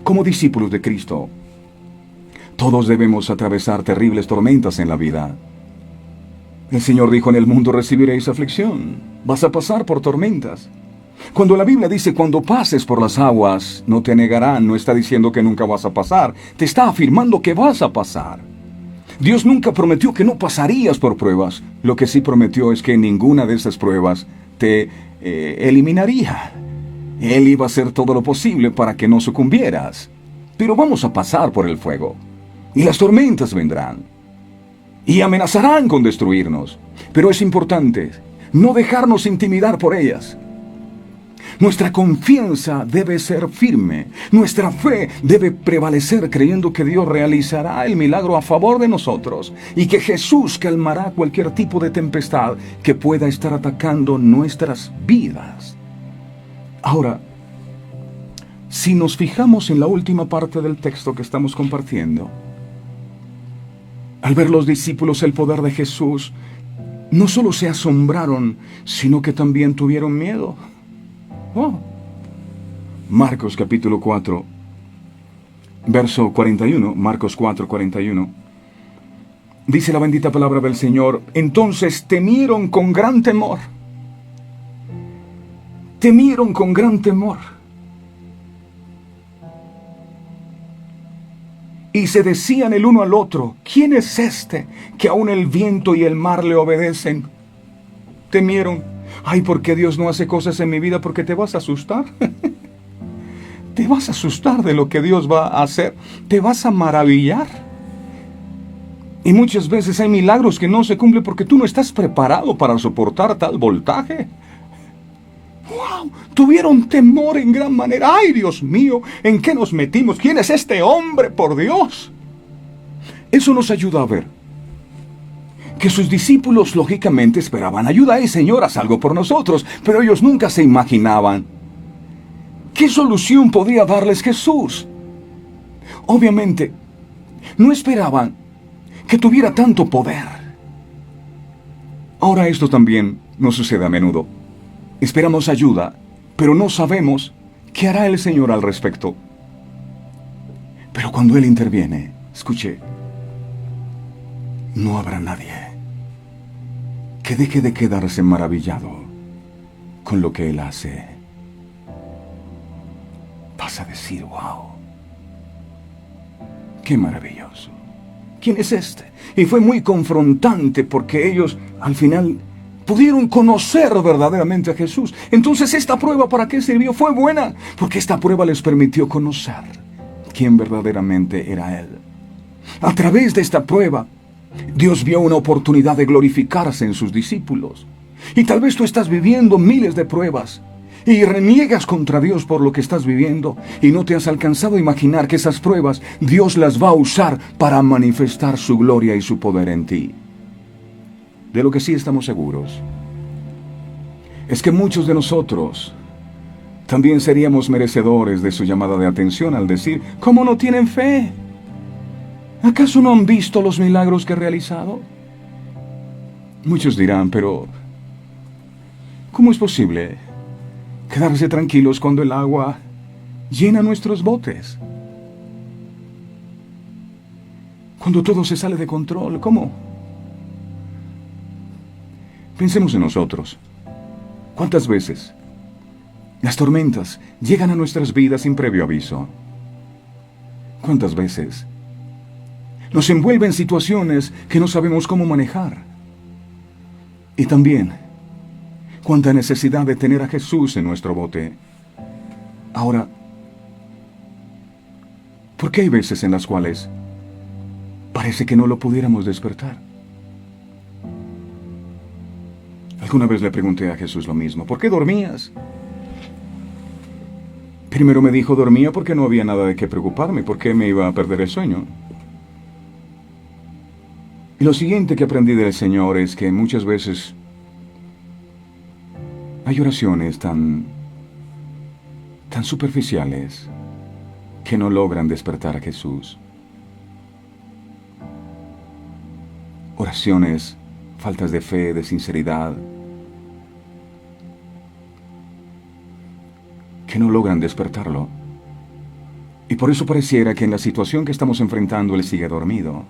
C: Como discípulos de Cristo, todos debemos atravesar terribles tormentas en la vida. El Señor dijo, en el mundo recibiréis aflicción. Vas a pasar por tormentas. Cuando la Biblia dice, cuando pases por las aguas, no te anegarán, no está diciendo que nunca vas a pasar. Te está afirmando que vas a pasar. Dios nunca prometió que no pasarías por pruebas. Lo que sí prometió es que ninguna de esas pruebas te eliminaría. Él iba a hacer todo lo posible para que no sucumbieras. Pero vamos a pasar por el fuego. Y las tormentas vendrán. Y amenazarán con destruirnos. Pero es importante no dejarnos intimidar por ellas. Nuestra confianza debe ser firme. Nuestra fe debe prevalecer creyendo que Dios realizará el milagro a favor de nosotros y que Jesús calmará cualquier tipo de tempestad que pueda estar atacando nuestras vidas. Ahora, si nos fijamos en la última parte del texto que estamos compartiendo, al ver los discípulos el poder de Jesús, no solo se asombraron, sino que también tuvieron miedo. Oh. Marcos capítulo 4, verso 41, Marcos 4, 41. Dice la bendita palabra del Señor, entonces temieron con gran temor. Temieron con gran temor. Y se decían el uno al otro, ¿quién es este que aún el viento y el mar le obedecen? Temieron. Ay, ¿por qué Dios no hace cosas en mi vida? Porque te vas a asustar. Te vas a asustar de lo que Dios va a hacer. Te vas a maravillar. Y muchas veces hay milagros que no se cumplen porque tú no estás preparado para soportar tal voltaje. ¡Wow! Tuvieron temor en gran manera. ¡Ay, Dios mío! ¿En qué nos metimos? ¿Quién es este hombre, por Dios? Eso nos ayuda a ver que sus discípulos lógicamente esperaban ayuda. ¡Ay, Señor, haz algo por nosotros! Pero ellos nunca se imaginaban qué solución podía darles Jesús. Obviamente, no esperaban que tuviera tanto poder. Ahora esto también nos sucede a menudo. Esperamos ayuda, pero no sabemos qué hará el Señor al respecto. Pero cuando Él interviene, escuche, no habrá nadie que deje de quedarse maravillado con lo que Él hace. Vas a decir, wow, qué maravilloso. ¿Quién es este? Y fue muy confrontante porque ellos al final pudieron conocer verdaderamente a Jesús. Entonces, ¿esta prueba para qué sirvió? Fue buena, porque esta prueba les permitió conocer quién verdaderamente era Él. A través de esta prueba, Dios vio una oportunidad de glorificarse en sus discípulos. Y tal vez tú estás viviendo miles de pruebas y reniegas contra Dios por lo que estás viviendo y no te has alcanzado a imaginar que esas pruebas Dios las va a usar para manifestar su gloria y su poder en ti. De lo que sí estamos seguros es que muchos de nosotros también seríamos merecedores de su llamada de atención al decir, ¿cómo no tienen fe? ¿Acaso no han visto los milagros que he realizado? Muchos dirán, pero ¿cómo es posible quedarse tranquilos cuando el agua llena nuestros botes? Cuando todo se sale de control, ¿cómo? Pensemos en nosotros. ¿Cuántas veces las tormentas llegan a nuestras vidas sin previo aviso? ¿Cuántas veces nos envuelven situaciones que no sabemos cómo manejar? Y también, cuánta necesidad de tener a Jesús en nuestro bote. Ahora, ¿por qué hay veces en las cuales parece que no lo pudiéramos despertar? Alguna vez le pregunté a Jesús lo mismo. ¿Por qué dormías? Primero me dijo, dormía porque no había nada de qué preocuparme. ¿Por qué me iba a perder el sueño? Y lo siguiente que aprendí del Señor es que muchas veces hay oraciones tan superficiales que no logran despertar a Jesús. Oraciones, faltas de fe, de sinceridad, que no logran despertarlo. Y por eso pareciera que en la situación que estamos enfrentando Él sigue dormido.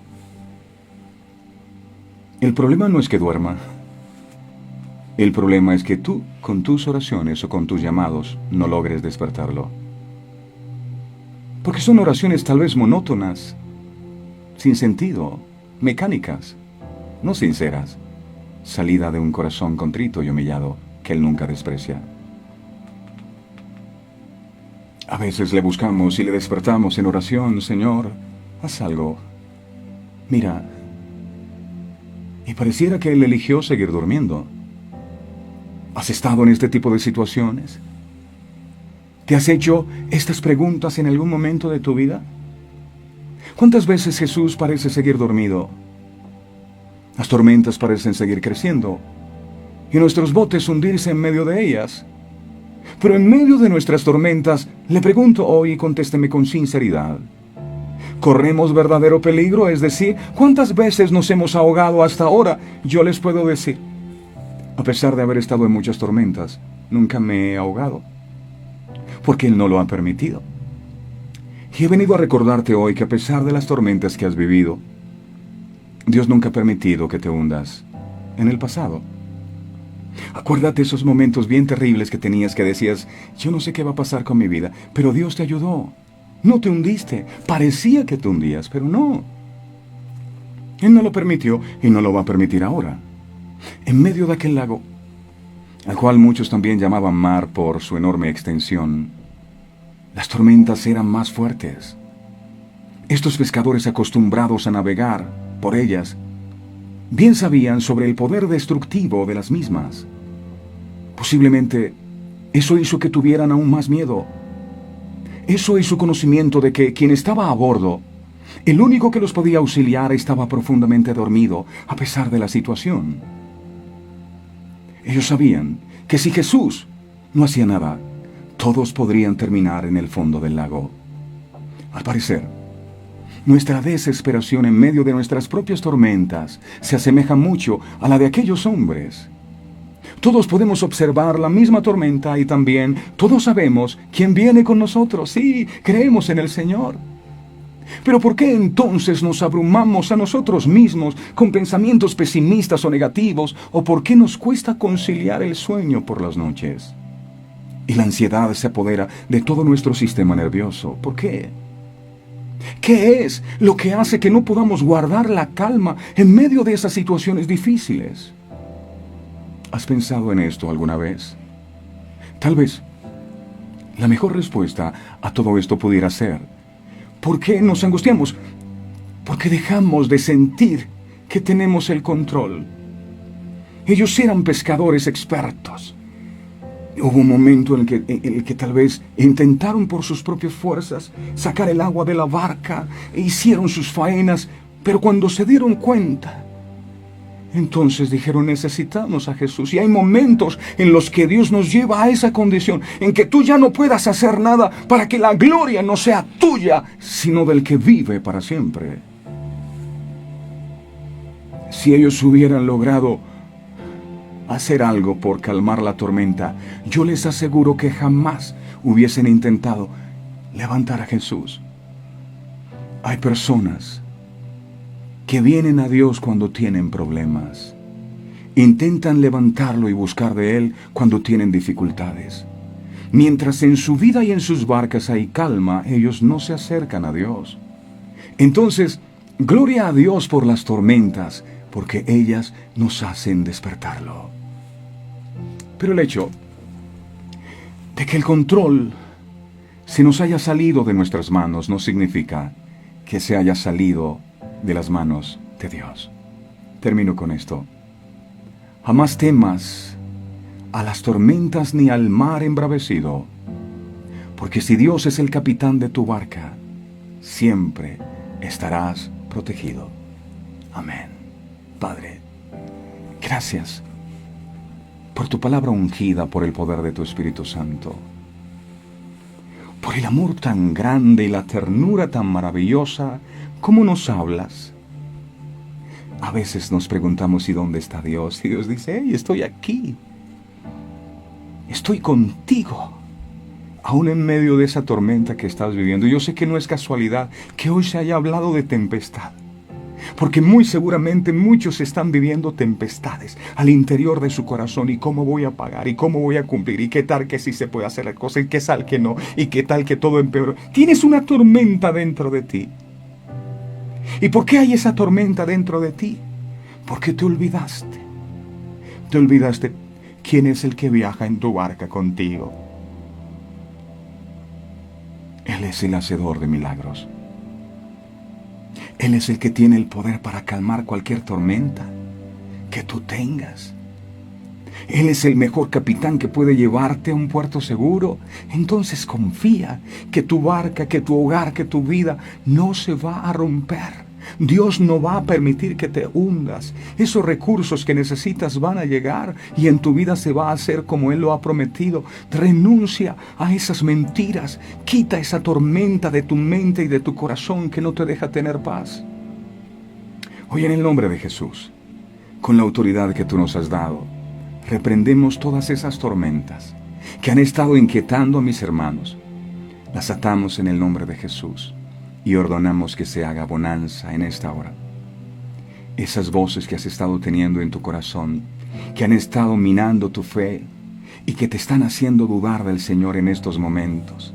C: El problema no es que duerma. El problema es que tú, con tus oraciones o con tus llamados, no logres despertarlo. Porque son oraciones tal vez monótonas, sin sentido, mecánicas, no sinceras, salida de un corazón contrito y humillado que Él nunca desprecia. A veces le buscamos y le despertamos en oración, Señor, haz algo. Mira, y pareciera que Él eligió seguir durmiendo. ¿Has estado en este tipo de situaciones? ¿Te has hecho estas preguntas en algún momento de tu vida? ¿Cuántas veces Jesús parece seguir dormido? Las tormentas parecen seguir creciendo y nuestros botes hundirse en medio de ellas. Pero en medio de nuestras tormentas, le pregunto hoy y contésteme con sinceridad. ¿Corremos verdadero peligro? Es decir, ¿cuántas veces nos hemos ahogado hasta ahora? Yo les puedo decir, a pesar de haber estado en muchas tormentas, nunca me he ahogado, porque Él no lo ha permitido. Y he venido a recordarte hoy que a pesar de las tormentas que has vivido, Dios nunca ha permitido que te hundas en el pasado. Acuérdate esos momentos bien terribles que tenías que decías, yo no sé qué va a pasar con mi vida, pero Dios te ayudó. No te hundiste. Parecía que te hundías, pero no. Él no lo permitió y no lo va a permitir ahora. En medio de aquel lago, al cual muchos también llamaban mar por su enorme extensión, las tormentas eran más fuertes. Estos pescadores acostumbrados a navegar por ellas, bien sabían sobre el poder destructivo de las mismas. Posiblemente eso hizo que tuvieran aún más miedo. Eso y su conocimiento de que quien estaba a bordo, el único que los podía auxiliar, estaba profundamente dormido a pesar de la situación. Ellos sabían que si Jesús no hacía nada, todos podrían terminar en el fondo del lago. Al parecer, nuestra desesperación en medio de nuestras propias tormentas se asemeja mucho a la de aquellos hombres. Todos podemos observar la misma tormenta y también todos sabemos quién viene con nosotros. Sí, creemos en el Señor. Pero ¿por qué entonces nos abrumamos a nosotros mismos con pensamientos pesimistas o negativos? ¿O por qué nos cuesta conciliar el sueño por las noches? Y la ansiedad se apodera de todo nuestro sistema nervioso. ¿Por qué? ¿Qué es lo que hace que no podamos guardar la calma en medio de esas situaciones difíciles? ¿Has pensado en esto alguna vez? Tal vez la mejor respuesta a todo esto pudiera ser: ¿por qué nos angustiamos? Porque dejamos de sentir que tenemos el control. Ellos eran pescadores expertos. Hubo un momento en el que tal vez intentaron por sus propias fuerzas sacar el agua de la barca, e hicieron sus faenas, pero cuando se dieron cuenta, entonces dijeron: necesitamos a Jesús. Y hay momentos en los que Dios nos lleva a esa condición, en que tú ya no puedas hacer nada para que la gloria no sea tuya, sino del que vive para siempre. Si ellos hubieran logrado hacer algo por calmar la tormenta, yo les aseguro que jamás hubiesen intentado levantar a Jesús. Hay personas que vienen a Dios cuando tienen problemas. Intentan levantarlo y buscar de Él cuando tienen dificultades. Mientras en su vida y en sus barcas hay calma, ellos no se acercan a Dios. Entonces, gloria a Dios por las tormentas, porque ellas nos hacen despertarlo. Pero el hecho de que el control se nos haya salido de nuestras manos no significa que se haya salido de las manos de Dios. Termino con esto. Jamás temas a las tormentas ni al mar embravecido, porque si Dios es el capitán de tu barca, siempre estarás protegido. Amén. Padre, gracias por tu palabra ungida por el poder de tu Espíritu Santo, por el amor tan grande y la ternura tan maravillosa. ¿Cómo nos hablas? A veces nos preguntamos: ¿y dónde está Dios? Y Dios dice: hey, estoy aquí. Estoy contigo. Aún en medio de esa tormenta que estás viviendo. Yo sé que no es casualidad que hoy se haya hablado de tempestad. Porque muy seguramente muchos están viviendo tempestades al interior de su corazón. ¿Y cómo voy a pagar? ¿Y cómo voy a cumplir? ¿Y qué tal que sí se puede hacer la cosa? ¿Y qué tal que no? ¿Y qué tal que todo empeoró? Tienes una tormenta dentro de ti. ¿Y por qué hay esa tormenta dentro de ti? Porque te olvidaste. Te olvidaste quién es el que viaja en tu barca contigo. Él es el hacedor de milagros. Él es el que tiene el poder para calmar cualquier tormenta que tú tengas. Él es el mejor capitán que puede llevarte a un puerto seguro. Entonces confía que tu barca, que tu hogar, que tu vida no se va a romper. Dios no va a permitir que te hundas. Esos recursos que necesitas van a llegar y en tu vida se va a hacer como Él lo ha prometido. Renuncia a esas mentiras. Quita esa tormenta de tu mente y de tu corazón que no te deja tener paz. Hoy en el nombre de Jesús, con la autoridad que tú nos has dado, reprendemos todas esas tormentas que han estado inquietando a mis hermanos. Las atamos en el nombre de Jesús y ordenamos que se haga bonanza en esta hora. Esas voces que has estado teniendo en tu corazón, que han estado minando tu fe y que te están haciendo dudar del Señor en estos momentos.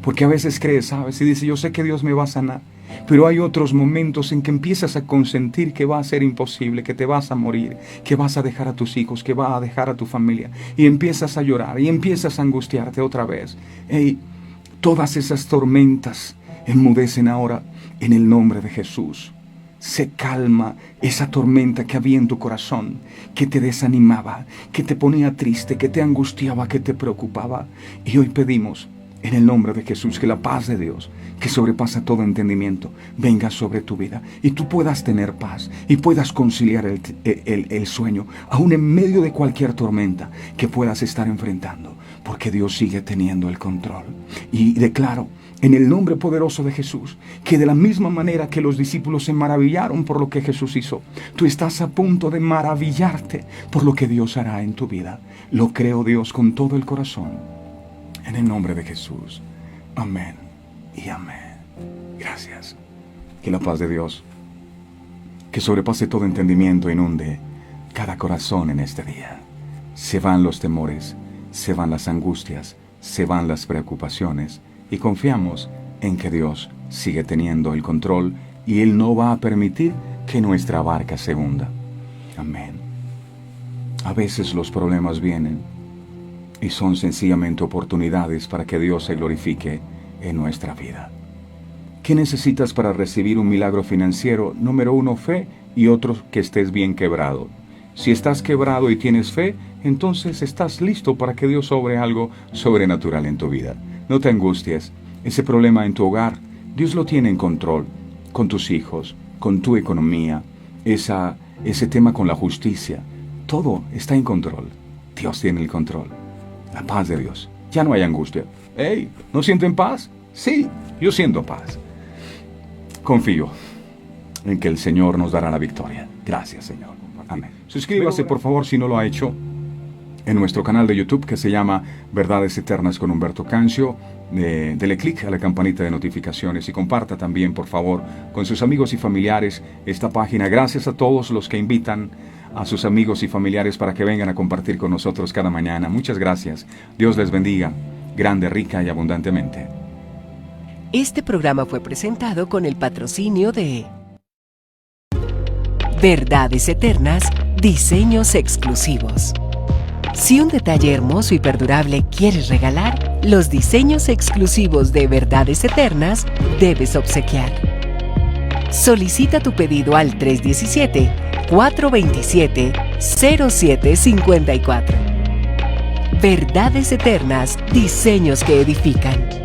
C: Porque a veces crees, ¿sabes? Y dices: yo sé que Dios me va a sanar. Pero hay otros momentos en que empiezas a consentir que va a ser imposible, que te vas a morir, que vas a dejar a tus hijos, que vas a dejar a tu familia. Y empiezas a llorar y empiezas a angustiarte otra vez. Hey, todas esas tormentas enmudecen ahora en el nombre de Jesús. Se calma esa tormenta que había en tu corazón, que te desanimaba, que te ponía triste, que te angustiaba, que te preocupaba. Y hoy pedimos en el nombre de Jesús que la paz de Dios, que sobrepasa todo entendimiento, venga sobre tu vida y tú puedas tener paz y puedas conciliar el sueño, aún en medio de cualquier tormenta que puedas estar enfrentando, porque Dios sigue teniendo el control. Y declaro en el nombre poderoso de Jesús que de la misma manera que los discípulos se maravillaron por lo que Jesús hizo, tú estás a punto de maravillarte por lo que Dios hará en tu vida. Lo creo, Dios, con todo el corazón. En el nombre de Jesús. Amén y amén. Gracias. Que la paz de Dios, que sobrepase todo entendimiento, inunde cada corazón en este día. Se van los temores, se van las angustias, se van las preocupaciones y confiamos en que Dios sigue teniendo el control y Él no va a permitir que nuestra barca se hunda. Amén. A veces los problemas vienen y son sencillamente oportunidades para que Dios se glorifique en nuestra vida. ¿Qué necesitas para recibir un milagro financiero? Número 1, fe, y otro, que estés bien quebrado. Si estás quebrado y tienes fe, entonces estás listo para que Dios obre algo sobrenatural en tu vida. No te angusties. Ese problema en tu hogar, Dios lo tiene en control, con tus hijos, con tu economía, ese tema con la justicia. Todo está en control. Dios tiene el control. La paz de Dios. Ya no hay angustia. ¡Hey! ¿No sienten paz? Sí, yo siento paz. Confío en que el Señor nos dará la victoria. Gracias, Señor. Amén. Suscríbase, por favor, si no lo ha hecho, en nuestro canal de YouTube que se llama Verdades Eternas con Humberto Cancio. Dele clic a la campanita de notificaciones y comparta también, por favor, con sus amigos y familiares esta página. Gracias a todos los que invitan a sus amigos y familiares para que vengan a compartir con nosotros cada mañana. Muchas gracias. Dios les bendiga, grande, rica y abundantemente.
A: Este programa fue presentado con el patrocinio de Verdades Eternas, diseños exclusivos. Si un detalle hermoso y perdurable quieres regalar, los diseños exclusivos de Verdades Eternas debes obsequiar. Solicita tu pedido al 317-427-0754. Verdades Eternas, diseños que edifican.